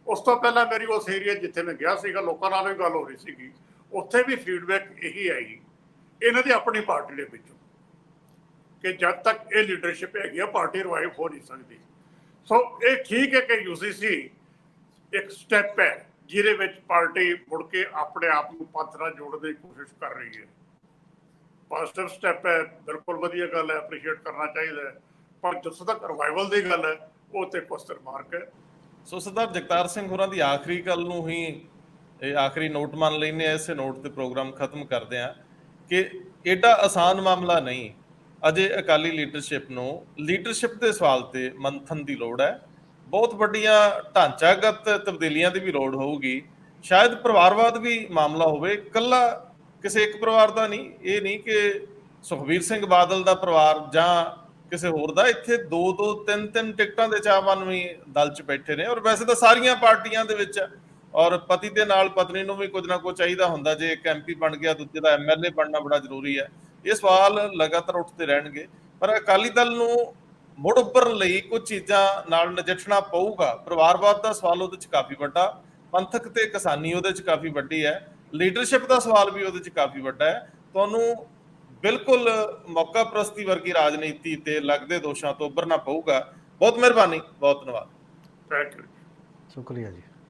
ਉਸ ਤੋਂ ਪਹਿਲਾਂ ਮੇਰੀ ਉਸ ਏਰੀਆ ਜਿੱਥੇ ਮੈਂ ਗਿਆ ਸੀਗਾ, ਲੋਕਾਂ ਨਾਲ ਵੀ ਗੱਲ ਹੋ ਰਹੀ ਸੀਗੀ, ਉੱਥੇ ਵੀ ਫੀਡਬੈਕ ਇਹੀ ਆਈ ਇਹਨਾਂ ਦੀ ਆਪਣੀ ਪਾਰਟੀ ਦੇ ਵਿੱਚੋਂ ਕਿ ਜਦ ਤੱਕ ਇਹ ਲੀਡਰਸ਼ਿਪ ਹੈਗੀ ਆ ਪਾਰਟੀ ਰਿਵਾਈਵ ਹੋ ਨਹੀਂ ਸਕਦੀ। ਸੋ ਇਹ ਠੀਕ ਹੈ ਕਿ ਯੂਸੀਸੀ ਇੱਕ ਸਟੈਪ ਹੈ ਜਿਹਦੇ ਵਿੱਚ ਪਾਰਟੀ ਮੁੜ ਕੇ ਆਪਣੇ ਆਪ ਨੂੰ ਪੰਥ ਨਾਲ ਜੋੜਨ ਦੀ ਕੋਸ਼ਿਸ਼ ਕਰ ਰਹੀ ਹੈ। ਪੋਜ਼ਿਟਿਵ ਸਟੈਪ ਹੈ, ਬਿਲਕੁਲ ਵਧੀਆ ਗੱਲ ਹੈ, ਐਪਰੀਸ਼ੀਏਟ ਕਰਨਾ ਚਾਹੀਦਾ ਹੈ। ਪਰ ਜਿੱਥੋਂ ਤੱਕ ਰਿਵਾਈਵਲ ਦੀ ਗੱਲ ਹੈ ਉਹ ਤੇ ਕੁਐਸਚਨ ਮਾਰਕ ਹੈ। ਸੋ ਸਰਦਾਰ ਜਗਤਾਰ ਸਿੰਘ ਹੋਰਾਂ ਦੀ ਆਖਰੀ ਗੱਲ ਨੂੰ ਹੀ ਇਹ ਆਖਰੀ ਨੋਟ ਮੰਨ ਲੈਂਦੇ ਆ, ਇਸੇ ਨੋਟ ਤੇ ਪ੍ਰੋਗਰਾਮ ਖਤਮ ਕਰਦੇ ਆ ਕਿ ਐਡਾ ਆਸਾਨ ਮਾਮਲਾ ਨਹੀਂ। ਅਜੇ ਅਕਾਲੀ ਲੀਡਰਸ਼ਿਪ ਦੇ ਸਵਾਲ ਤੇ ਮੰਥਨ ਦੀ ਲੋੜ ਹੈ। ਬਹੁਤ ਵੱਡੀਆਂ ਢਾਂਚਾਗਤ ਤਬਦੀਲੀਆਂ ਦੀ ਵੀ ਲੋੜ ਹੋਊਗੀ। ਸ਼ਾਇਦ ਪਰਿਵਾਰਵਾਦ ਵੀ ਮਾਮਲਾ ਹੋਵੇ, ਇਕੱਲਾ ਕਿਸੇ ਇੱਕ ਪਰਿਵਾਰ ਦਾ ਨਹੀਂ। ਇਹ ਨਹੀਂ ਕਿ ਸੁਖਬੀਰ ਸਿੰਘ ਬਾਦਲ ਦਾ ਪਰਿਵਾਰ ਜਾਂ ਕਿਸੇ ਹੋਰ ਦਾ। ਇੱਥੇ 2-2, 3-3 ਟਿਕਟਾਂ ਦੇ ਚਾਹਵਾਨ ਵੀ ਦਲ 'ਚ ਬੈਠੇ ਨੇ, ਔਰ ਵੈਸੇ ਤਾਂ ਸਾਰੀਆਂ ਪਾਰਟੀਆਂ ਦੇ ਵਿੱਚ। ਔਰ ਪਤੀ ਦੇ ਨਾਲ ਪਤਨੀ ਨੂੰ ਵੀ ਕੁਝ ਨਾ ਕੁਝ ਚਾਹੀਦਾ ਹੁੰਦਾ। ਜੇ ਇੱਕ MP ਬਣ ਗਿਆ, ਦੂਜੇ ਦਾ MLA ਬਣਨਾ ਬੜਾ ਜ਼ਰੂਰੀ ਹੈ। ਇਹ ਸਵਾਲ ਲਗਾਤਾਰ ਉੱਠਦੇ ਰਹਿਣਗੇ, ਪਰ ਅਕਾਲੀ ਦਲ ਨੂੰ ਮੁੜ ਉੱਭਰਨ ਲਈ ਕੁਝ ਚੀਜ਼ਾਂ ਨਾਲ ਨਜਿੱਠਣਾ ਪਊਗਾ। ਪਰਿਵਾਰਵਾਦ ਦਾ ਸਵਾਲ ਉਹਦੇ 'ਚ ਕਾਫੀ ਵੱਡਾ, ਪੰਥਕ ਤੇ ਕਿਸਾਨੀ ਉਹਦੇ 'ਚ ਕਾਫੀ ਵੱਡੀ ਹੈ, ਲੀਡਰਸ਼ਿਪ ਦਾ ਸਵਾਲ ਵੀ ਉਹਦੇ 'ਚ ਕਾਫੀ ਵੱਡਾ ਹੈ। ਤੁਹਾਨੂੰ ਬਿਲਕੁਲ ਮੌਕਾ ਪ੍ਰਸਤੀ ਵਰਗੀ ਰਾਜਨੀਤੀ ਤੇ ਲੱਗਦੇ ਦੋਸ਼ਾਂ ਤੋਂ ਉੱਭਰਨਾ ਪਊਗਾ। ਬਹੁਤ ਮਿਹਰਬਾਨੀ, ਬਹੁਤ ਧੰਨਵਾਦ। Thank you. ਸ਼ੁਕਰੀਆ ਜੀ।